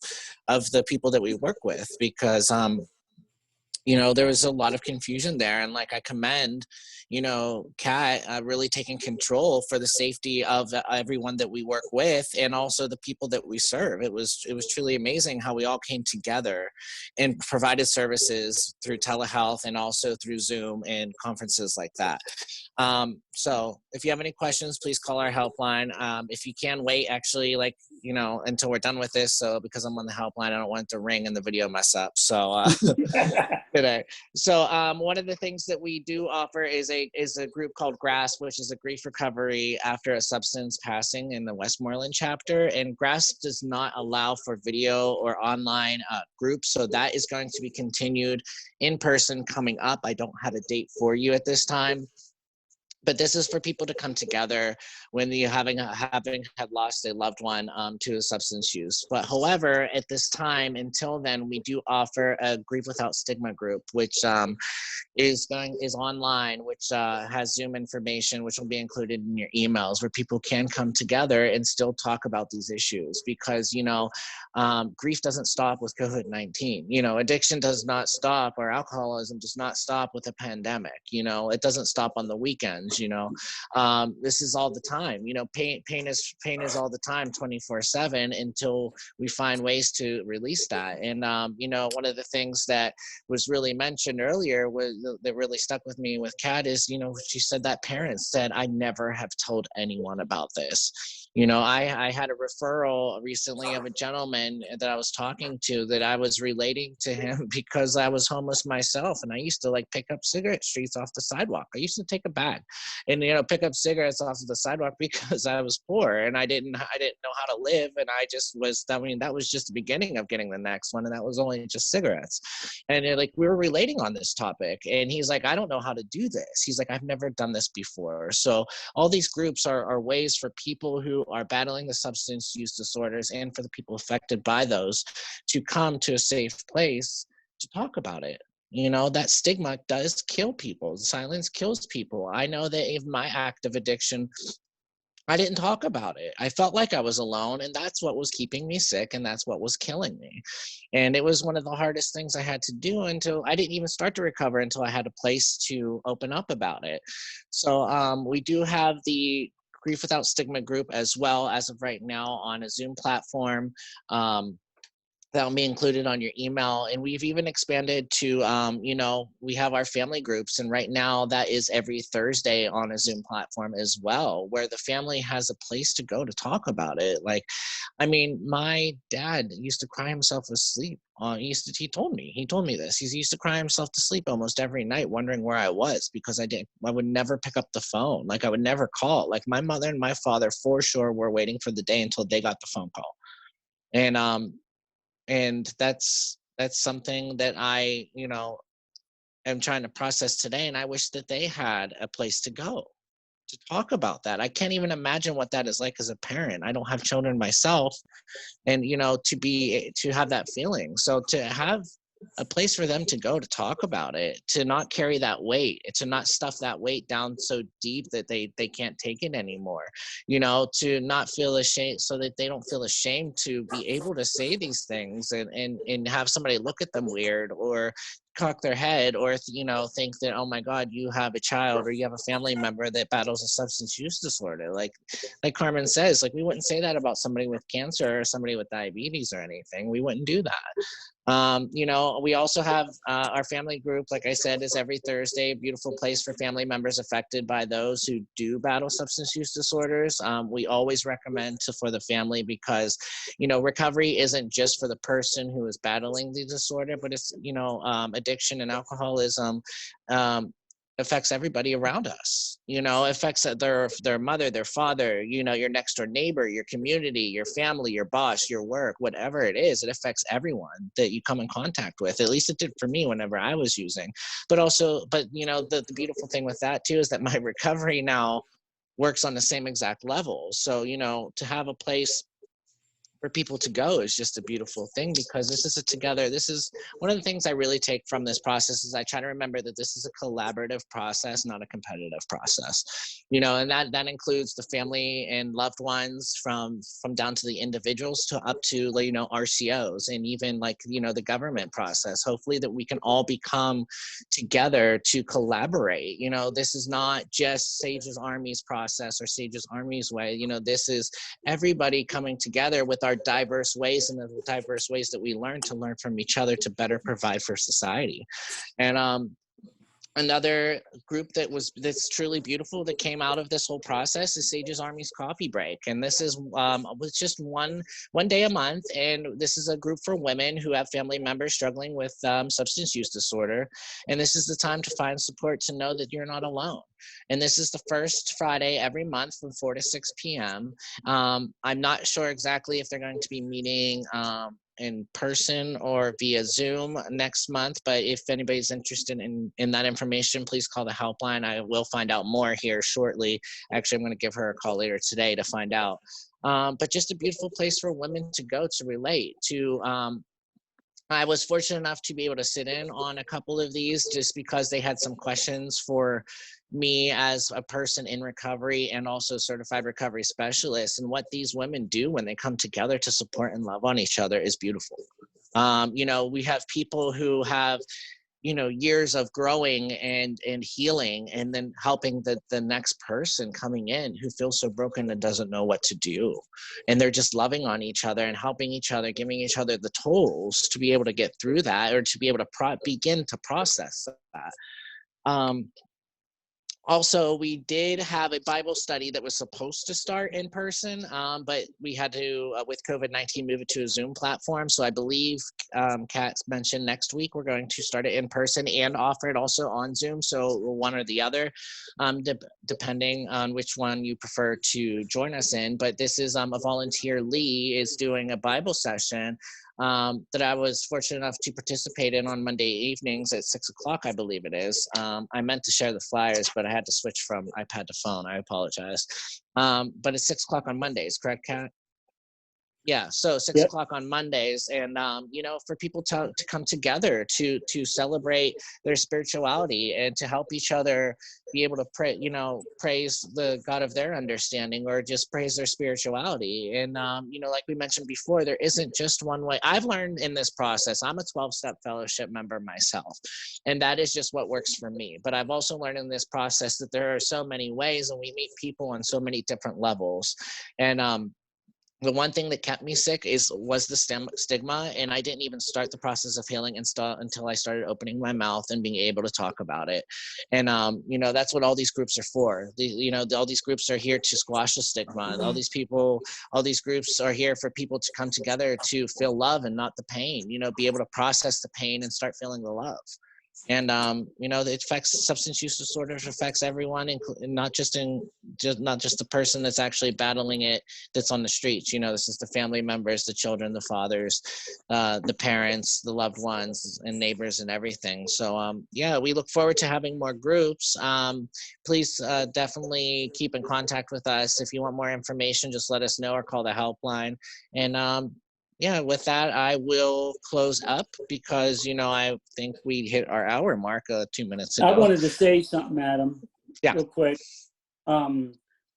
the people that we work with, because you know, there was a lot of confusion there. And like, I commend, you know, Kat really taking control for the safety of everyone that we work with, and also the people that we serve. It was truly amazing how we all came together and provided services through telehealth and also through Zoom and conferences like that. So if you have any questions, please call our helpline. If you can wait, actually, like, you know, until we're done with this. So because I'm on the helpline, I don't want it to ring and the video mess up. So today. So one of the things that we do offer is a group called GRASP, which is a grief recovery after a substance passing in the Westmoreland chapter. And GRASP does not allow for video or online groups. So that is going to be continued in person coming up. I don't have a date for you at this time, but this is for people to come together when you having had lost a loved one to a substance use. But however, at this time, until then, we do offer a Grief Without Stigma group, which is online, which has Zoom information, which will be included in your emails, where people can come together and still talk about these issues. Because, you know, grief doesn't stop with COVID-19. You know, addiction does not stop, or alcoholism does not stop with a pandemic. You know, it doesn't stop on the weekends. You know, this is all the time. You know, pain is all the time, 24/7, until we find ways to release that. And you know, one of the things that was really mentioned earlier that really stuck with me with Kat is, you know, she said that parents said, I never have told anyone about this. You know, I had a referral recently of a gentleman that I was talking to, that I was relating to him because I was homeless myself, and I used to like pick up cigarette streets off the sidewalk. I used to take a bag and, you know, pick up cigarettes off of the sidewalk because I was poor and I didn't know how to live, and I just was, I mean, that was just the beginning of getting the next one, and that was only just cigarettes. And like, we were relating on this topic, and he's like, I don't know how to do this. He's like, I've never done this before. So all these groups are ways for people who are battling the substance use disorders, and for the people affected by those, to come to a safe place to talk about it. You know, that stigma does kill people. Silence kills people. I know that in my active addiction, I didn't talk about it. I felt like I was alone, and that's what was keeping me sick, and that's what was killing me. And it was one of the hardest things I had to do, until I didn't even start to recover until I had a place to open up about it. So we do have the Grief Without Stigma group as well, as of right now, on a Zoom platform. That'll be included on your email. And we've even expanded to, you know, we have our family groups. And right now that is every Thursday on a Zoom platform as well, where the family has a place to go to talk about it. Like, I mean, my dad used to cry himself to sleep. He told me this. He used to cry himself to sleep almost every night, wondering where I was, because I would never pick up the phone. Like, I would never call. Like, my mother and my father for sure were waiting for the day until they got the phone call. And that's something that I, you know, am trying to process today. And I wish that they had a place to go. to talk about that. I can't even imagine what that is like as a parent. I don't have children myself, and to have that feeling. So to have a place for them to go to talk about it, to not carry that weight, to not stuff that weight down so deep that they can't take it anymore, to not feel ashamed, so that they don't feel ashamed to be able to say these things, and have somebody look at them weird or cock their head, or think that, oh my god, you have a child or you have a family member that battles a substance use disorder. Like Carmen says, like, we wouldn't say that about somebody with cancer or somebody with diabetes or anything. We wouldn't do that. We also have our family group, like I said, is every Thursday, a beautiful place for family members affected by those who do battle substance use disorders. We always recommend for the family, because, recovery isn't just for the person who is battling the disorder, but it's, addiction and alcoholism affects everybody around us. Affects their mother, their father, your next door neighbor, your community, your family, your boss, your work, whatever it is. It affects everyone that you come in contact with. At least it did for me whenever I was using. But the beautiful thing with that too is that my recovery now works on the same exact level. So to have a place for people to go is just a beautiful thing, because this is one of the things I really take from this process. Is I try to remember that this is a collaborative process, not a competitive process, and that includes the family and loved ones, from down to the individuals to up to RCOs, and even the government process. Hopefully that we can all become together to collaborate. This is not just Sage's Army's process or Sage's Army's way. This is everybody coming together with our diverse ways, and the diverse ways that we learn from each other to better provide for society. And another group that's truly beautiful that came out of this whole process is Sage's Army's Coffee Break. And this is was just one day a month, and this is a group for women who have family members struggling with substance use disorder. And this is the time to find support, to know that you're not alone. And this is the first Friday every month from 4 to 6 p.m. I'm not sure exactly if they're going to be meeting in person or via Zoom next month, but if anybody's interested in that information, please call the helpline. I will find out more here shortly. Actually, I'm going to give her a call later today to find out. But just a beautiful place for women to go to relate to. I was fortunate enough to be able to sit in on a couple of these, just because they had some questions for me as a person in recovery and also certified recovery specialist. And what these women do when they come together to support and love on each other is beautiful. We have people who have years of growing and healing, and then helping the next person coming in who feels so broken and doesn't know what to do. And they're just loving on each other and helping each other, giving each other the tools to be able to get through that, or to be able to begin to process that. Also, we did have a Bible study that was supposed to start in person, but we had to, with COVID-19, move it to a Zoom platform. So I believe Kat mentioned next week we're going to start it in person and offer it also on Zoom. So one or the other, depending on which one you prefer to join us in. But this is a volunteer, Lee, is doing a Bible session that I was fortunate enough to participate in on Monday evenings at 6 o'clock, I believe it is. I meant to share the flyers, but I had to switch from iPad to phone. I apologize. But it's 6 o'clock on Mondays, correct, Kat? Yeah, so 6 Yep. o'clock on Mondays, and for people to come together to celebrate their spirituality and to help each other be able to pray, praise the God of their understanding, or just praise their spirituality. And like we mentioned before, there isn't just one way. I've learned in this process. I'm a 12-step fellowship member myself, and that is just what works for me. But I've also learned in this process that there are so many ways, and we meet people on so many different levels. And the one thing that kept me sick was the stigma, and I didn't even start the process of healing until I started opening my mouth and being able to talk about it. And that's what all these groups are for. All these groups are here to squash the stigma. All these groups are here for people to come together to feel love and not the pain. Be able to process the pain and start feeling the love. And it affects substance use disorders, affects everyone, not just the person that's actually battling it, that's on the streets. This is the family members, the children, the fathers, the parents, the loved ones, and neighbors, and everything. So we look forward to having more groups. Please definitely keep in contact with us. If you want more information, just let us know or call the helpline. And with that, I will close up because, I think we hit our hour mark 2 minutes ago. I wanted to say something, Adam, Yeah. real quick. To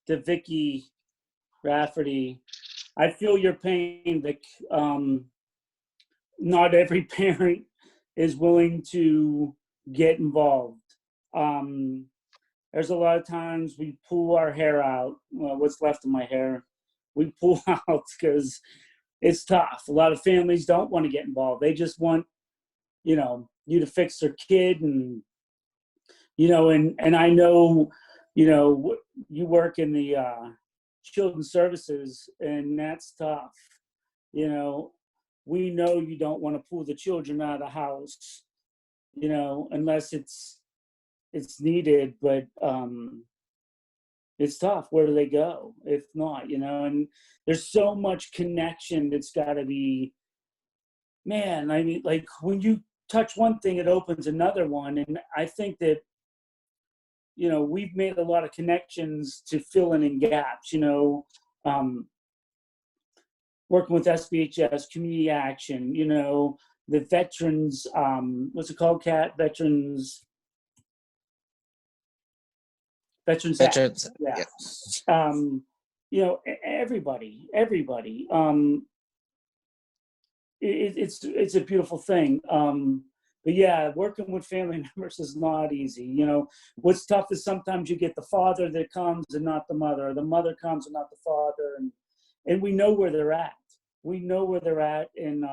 Vicky Rafferty, I feel your pain, Vic. Not every parent is willing to get involved. There's a lot of times we pull our hair out, well, what's left of my hair, we pull out because it's tough. A lot of families don't want to get involved. They just want, you to fix their kid, and and I know, you work in the children's services, and that's tough. We know you don't want to pull the children out of the house, unless it's needed, but it's tough. Where do they go if not? And there's so much connection that's got to be, man. I mean, like when you touch one thing, it opens another one. And I think that, we've made a lot of connections to fill in gaps, working with SBHS, community action, the veterans, what's it called, Kat? Veterans Act. Yeah. Everybody. It's a beautiful thing. But yeah, working with family members is not easy. What's tough is sometimes you get the father that comes and not the mother, or the mother comes and not the father, and we know where they're at. And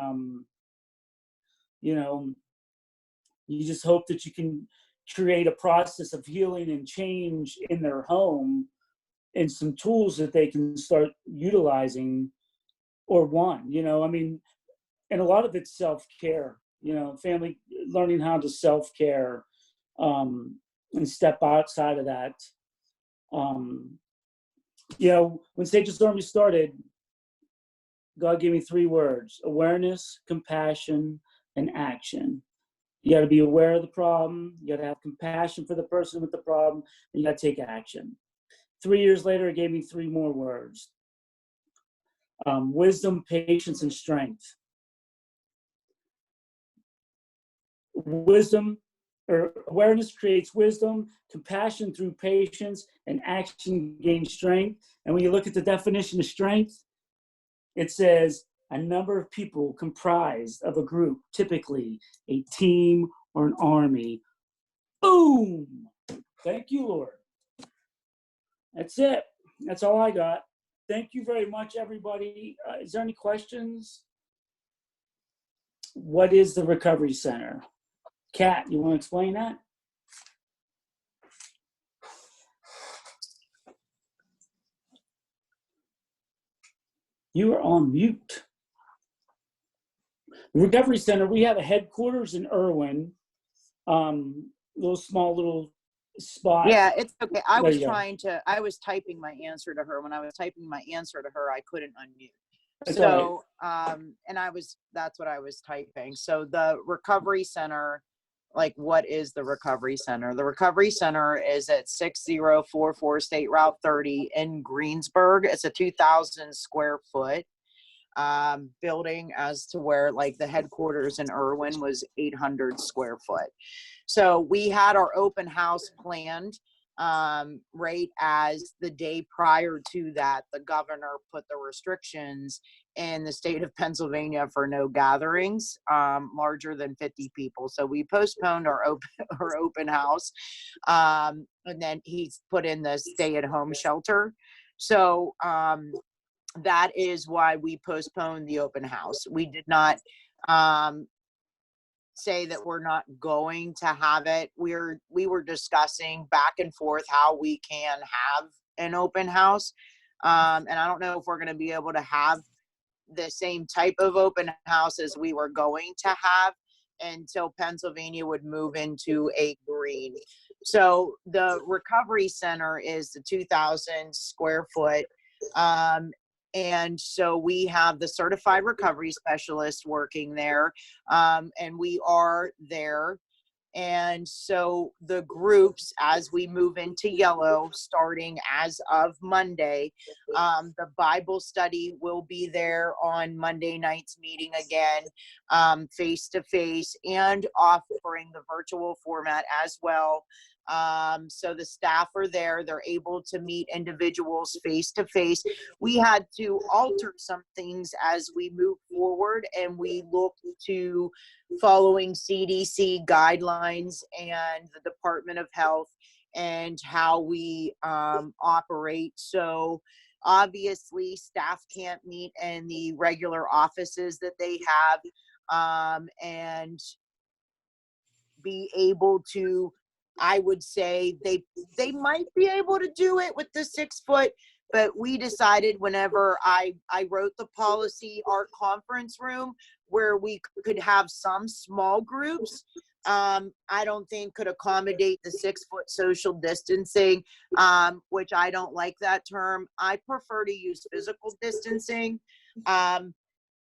you just hope that you can create a process of healing and change in their home, and some tools that they can start utilizing or want. And a lot of it's self-care, family learning how to self-care, and step outside of that. When Sage's Army started, God gave me 3 words: awareness, compassion, and action. You got to be aware of the problem. You got to have compassion for the person with the problem, and you got to take action. 3 years later, it gave me 3 more words: wisdom, patience, and strength. Wisdom, or awareness, creates wisdom, compassion through patience, and action gains strength. And when you look at the definition of strength, it says a number of people comprised of a group, typically a team or an army. Boom! Thank you, Lord. That's it. That's all I got. Thank you very much, everybody. Is there any questions? What is the Recovery Center? Kat, you want to explain that? You are on mute. The Recovery Center, we have a headquarters in Irwin, little spot. Yeah, it's okay. I was typing my answer to her. When I was typing my answer to her, I couldn't unmute. That's all right. That's what I was typing. So the Recovery Center, like, what is the Recovery Center? The Recovery Center is at 6044 State Route 30 in Greensburg. It's a 2,000 square foot building, as to where like the headquarters in Irwin was 800 square foot. So we had our open house planned right as the day prior to that, the governor put the restrictions in the state of Pennsylvania for no gatherings larger than 50 people. So we postponed our open house, and then he's put in the stay-at-home shelter. So that is why we postponed the open house. We did not say that we're not going to have it. We were discussing back and forth how we can have an open house. And I don't know if we're going to be able to have the same type of open house as we were going to have, until Pennsylvania would move into a green. So the recovery center is the 2,000 square foot. And so we have the certified recovery specialist working there, and we are there. And so the groups, as we move into yellow, starting as of Monday, the Bible study will be there on Monday night's meeting again, face to face, and offering the virtual format as well. So the staff are there. They're able to meet individuals face to face. We had to alter some things as we move forward, and we look to following CDC guidelines and the Department of Health and how we operate. So obviously staff can't meet in the regular offices that they have, and be able to, I would say they might be able to do it with the 6 foot, but we decided whenever I wrote the policy, our conference room where we could have some small groups, I don't think could accommodate the 6 foot social distancing, which I don't like that term. I prefer to use physical distancing.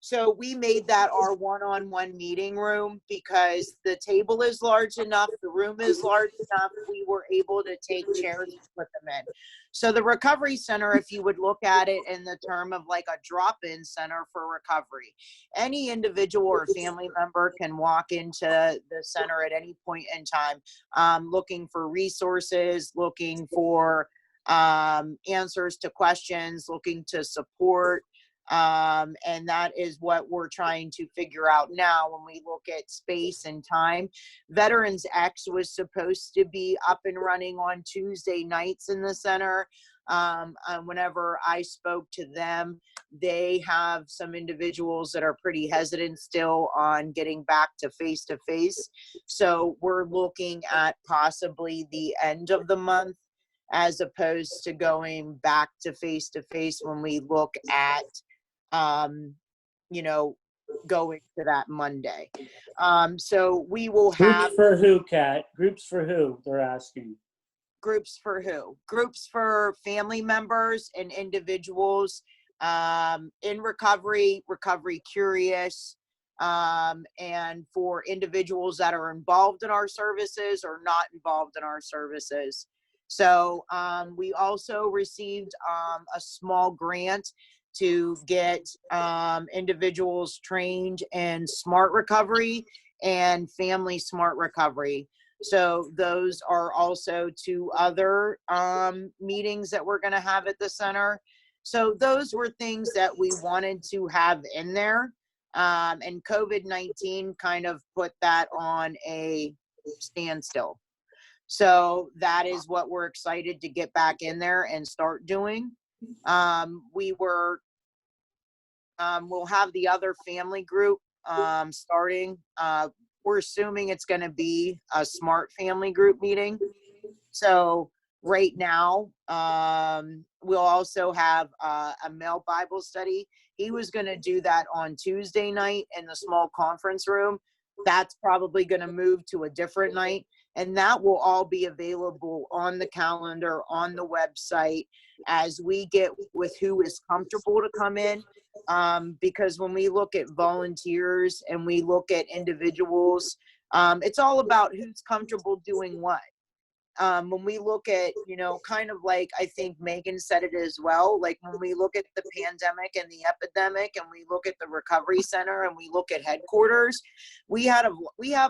So we made that our one-on-one meeting room because the table is large enough, the room is large enough. We were able to take chairs and put them in. So the recovery center, if you would look at it in the term of like a drop-in center for recovery, any individual or family member can walk into the center at any point in time, looking for resources, looking for answers to questions, looking to support. And that is what we're trying to figure out now when we look at space and time. Veterans X was supposed to be up and running on Tuesday nights in the center. Whenever I spoke to them, they have some individuals that are pretty hesitant still on getting back to face. So we're looking at possibly the end of the month as opposed to going back to face when we look at going to that Monday. So we will have Groups for who, Kat? Groups for who? They're asking. Groups for who? Groups for family members and individuals in recovery curious, and for individuals that are involved in our services or not involved in our services. So we also received a small grant to get individuals trained in smart recovery and family smart recovery. So those are also 2 other meetings that we're going to have at the center. So those were things that we wanted to have in there. And COVID-19 kind of put that on a standstill. So that is what we're excited to get back in there and start doing. We'll have the other family group starting. We're assuming it's going to be a smart family group meeting. So right now, we'll also have a male Bible study. He was going to do that on Tuesday night in the small conference room. That's probably going to move to a different night. And that will all be available on the calendar, on the website, as we get with who is comfortable to come in. Because when we look at volunteers and we look at individuals, it's all about who's comfortable doing what. When we look at, kind of like, I think Megan said it as well, like when we look at the pandemic and the epidemic and we look at the recovery center and we look at headquarters, we have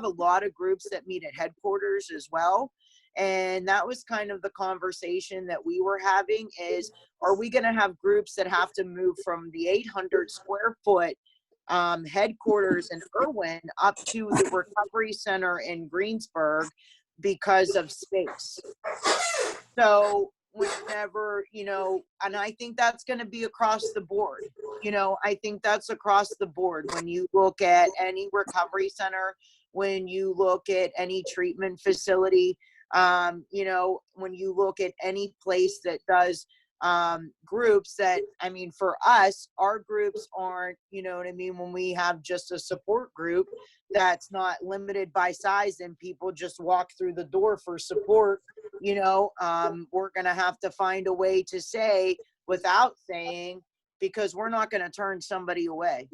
a lot of groups that meet at headquarters as well. And that was kind of the conversation that we were having is, are we going to have groups that have to move from the 800 square foot headquarters in Irwin up to the recovery center in Greensburg because of space? So whenever, and I think that's going to be across the board. I think that's across the board. When you look at any recovery center, when you look at any treatment facility, when you look at any place that does groups that, I mean, for us, our groups aren't, you know what I mean, when we have just a support group that's not limited by size and people just walk through the door for support, you know, we're going to have to find a way to say without saying, because we're not going to turn somebody away.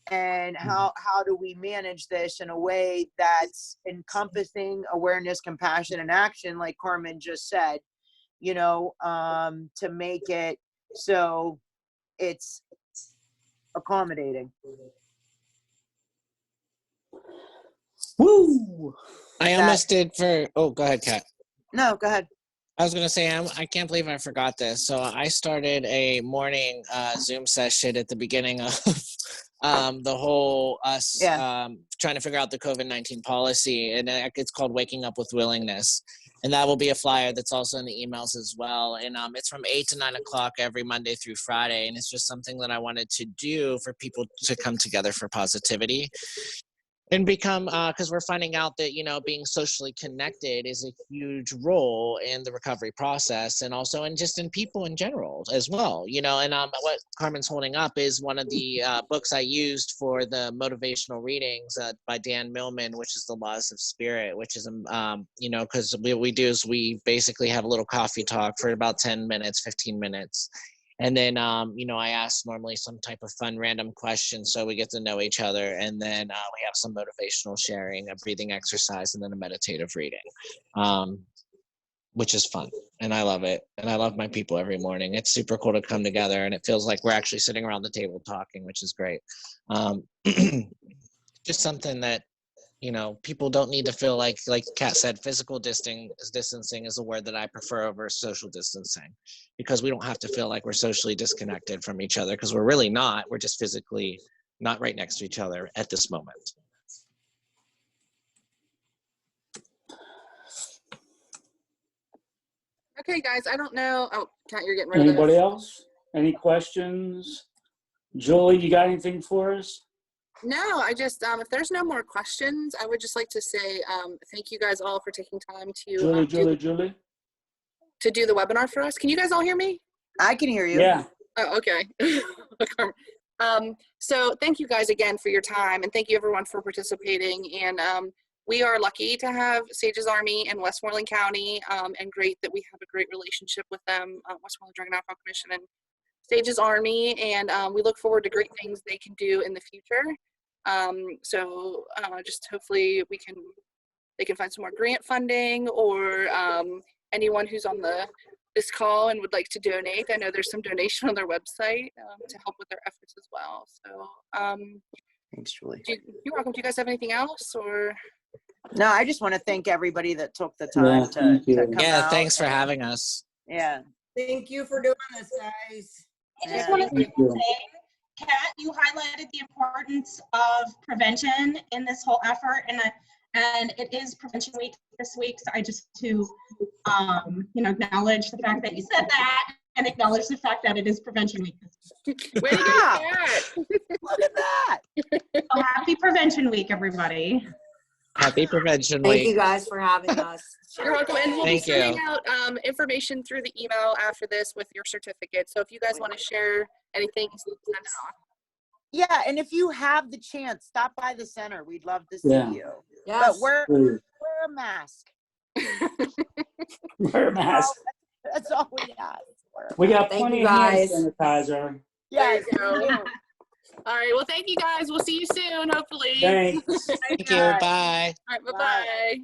And how do we manage this in a way that's encompassing awareness, compassion, and action, like Carmen just said, you know, to make it so it's accommodating. Woo! I almost did for, oh, go ahead, Kat. No, go ahead. I was going to say, I can't believe I forgot this. So I started a morning Zoom session at the beginning of the whole us trying to figure out the COVID-19 policy. And it's called Waking Up with Willingness. And that will be a flyer that's also in the emails as well. And it's from 8 to 9 o'clock every Monday through Friday. And it's just something that I wanted to do for people to come together for positivity. And become, because we're finding out that, you know, being socially connected is a huge role in the recovery process, and also in just in people in general as well, you know. And what Carmen's holding up is one of the books I used for the motivational readings by Dan Millman, which is The Laws of Spirit, which is, you know, because what we do is we basically have a little coffee talk for about 10 minutes, 15 minutes. And then, you know, I ask normally some type of fun random question so we get to know each other. And then we have some motivational sharing, a breathing exercise, and then a meditative reading, which is fun. And I love it. And I love my people every morning. It's super cool to come together. And it feels like we're actually sitting around the table talking, which is great. Just something that, you know, people don't need to feel like Kat said, physical distancing is a word that I prefer over social distancing, because we don't have to feel like we're socially disconnected from each other, because we're really not. We're just physically not right next to each other at this moment. Okay, guys, I don't know. Oh, Kat, you're getting rid of Anybody this. else? Any questions? Julie, you got anything for us? No, I just, if there's no more questions, I would just like to say thank you guys all for taking time to Julie. to do the webinar for us. Can you guys all hear me? I can hear you. Yeah. Oh, okay. So thank you guys again for your time, and thank you everyone for participating. And we are lucky to have Sages Army in Westmoreland County, and great that we have a great relationship with them, Westmoreland Drug and Alcohol Commission and Sages Army, and we look forward to great things they can do in the future. So just hopefully they can find some more grant funding, or anyone who's on this call and would like to donate. I know there's some donation on their website to help with their efforts as well. So Thanks, Julie. You're welcome. Do you guys have anything else, or? No, I just want to thank everybody that took the time to come Yeah, out. thanks for having us. Yeah. Thank you for doing this, guys. I just want to say one thing. Kat, you highlighted the importance of prevention in this whole effort, and it is Prevention Week this week, so I just to acknowledge the fact that you said that, and acknowledge the fact that it is Prevention Week this week. Way to go, Kat. Look at that. So happy Prevention Week, everybody. Happy Prevention Thank Week. you guys for having us. You're welcome. And we'll Thank be sending out information through the email after this with your certificate. So if you guys want to share anything, send it on. Yeah, and if you have the chance, stop by the center. We'd love to see you. Yes. But wear a mask. Wear a mask. That's all we ask. We got Thank plenty you, of hand guys. sanitizer. Yes. There you go. All right. Well, thank you guys. We'll see you soon, hopefully. Thanks. Thank you. Bye. All right. Bye-bye.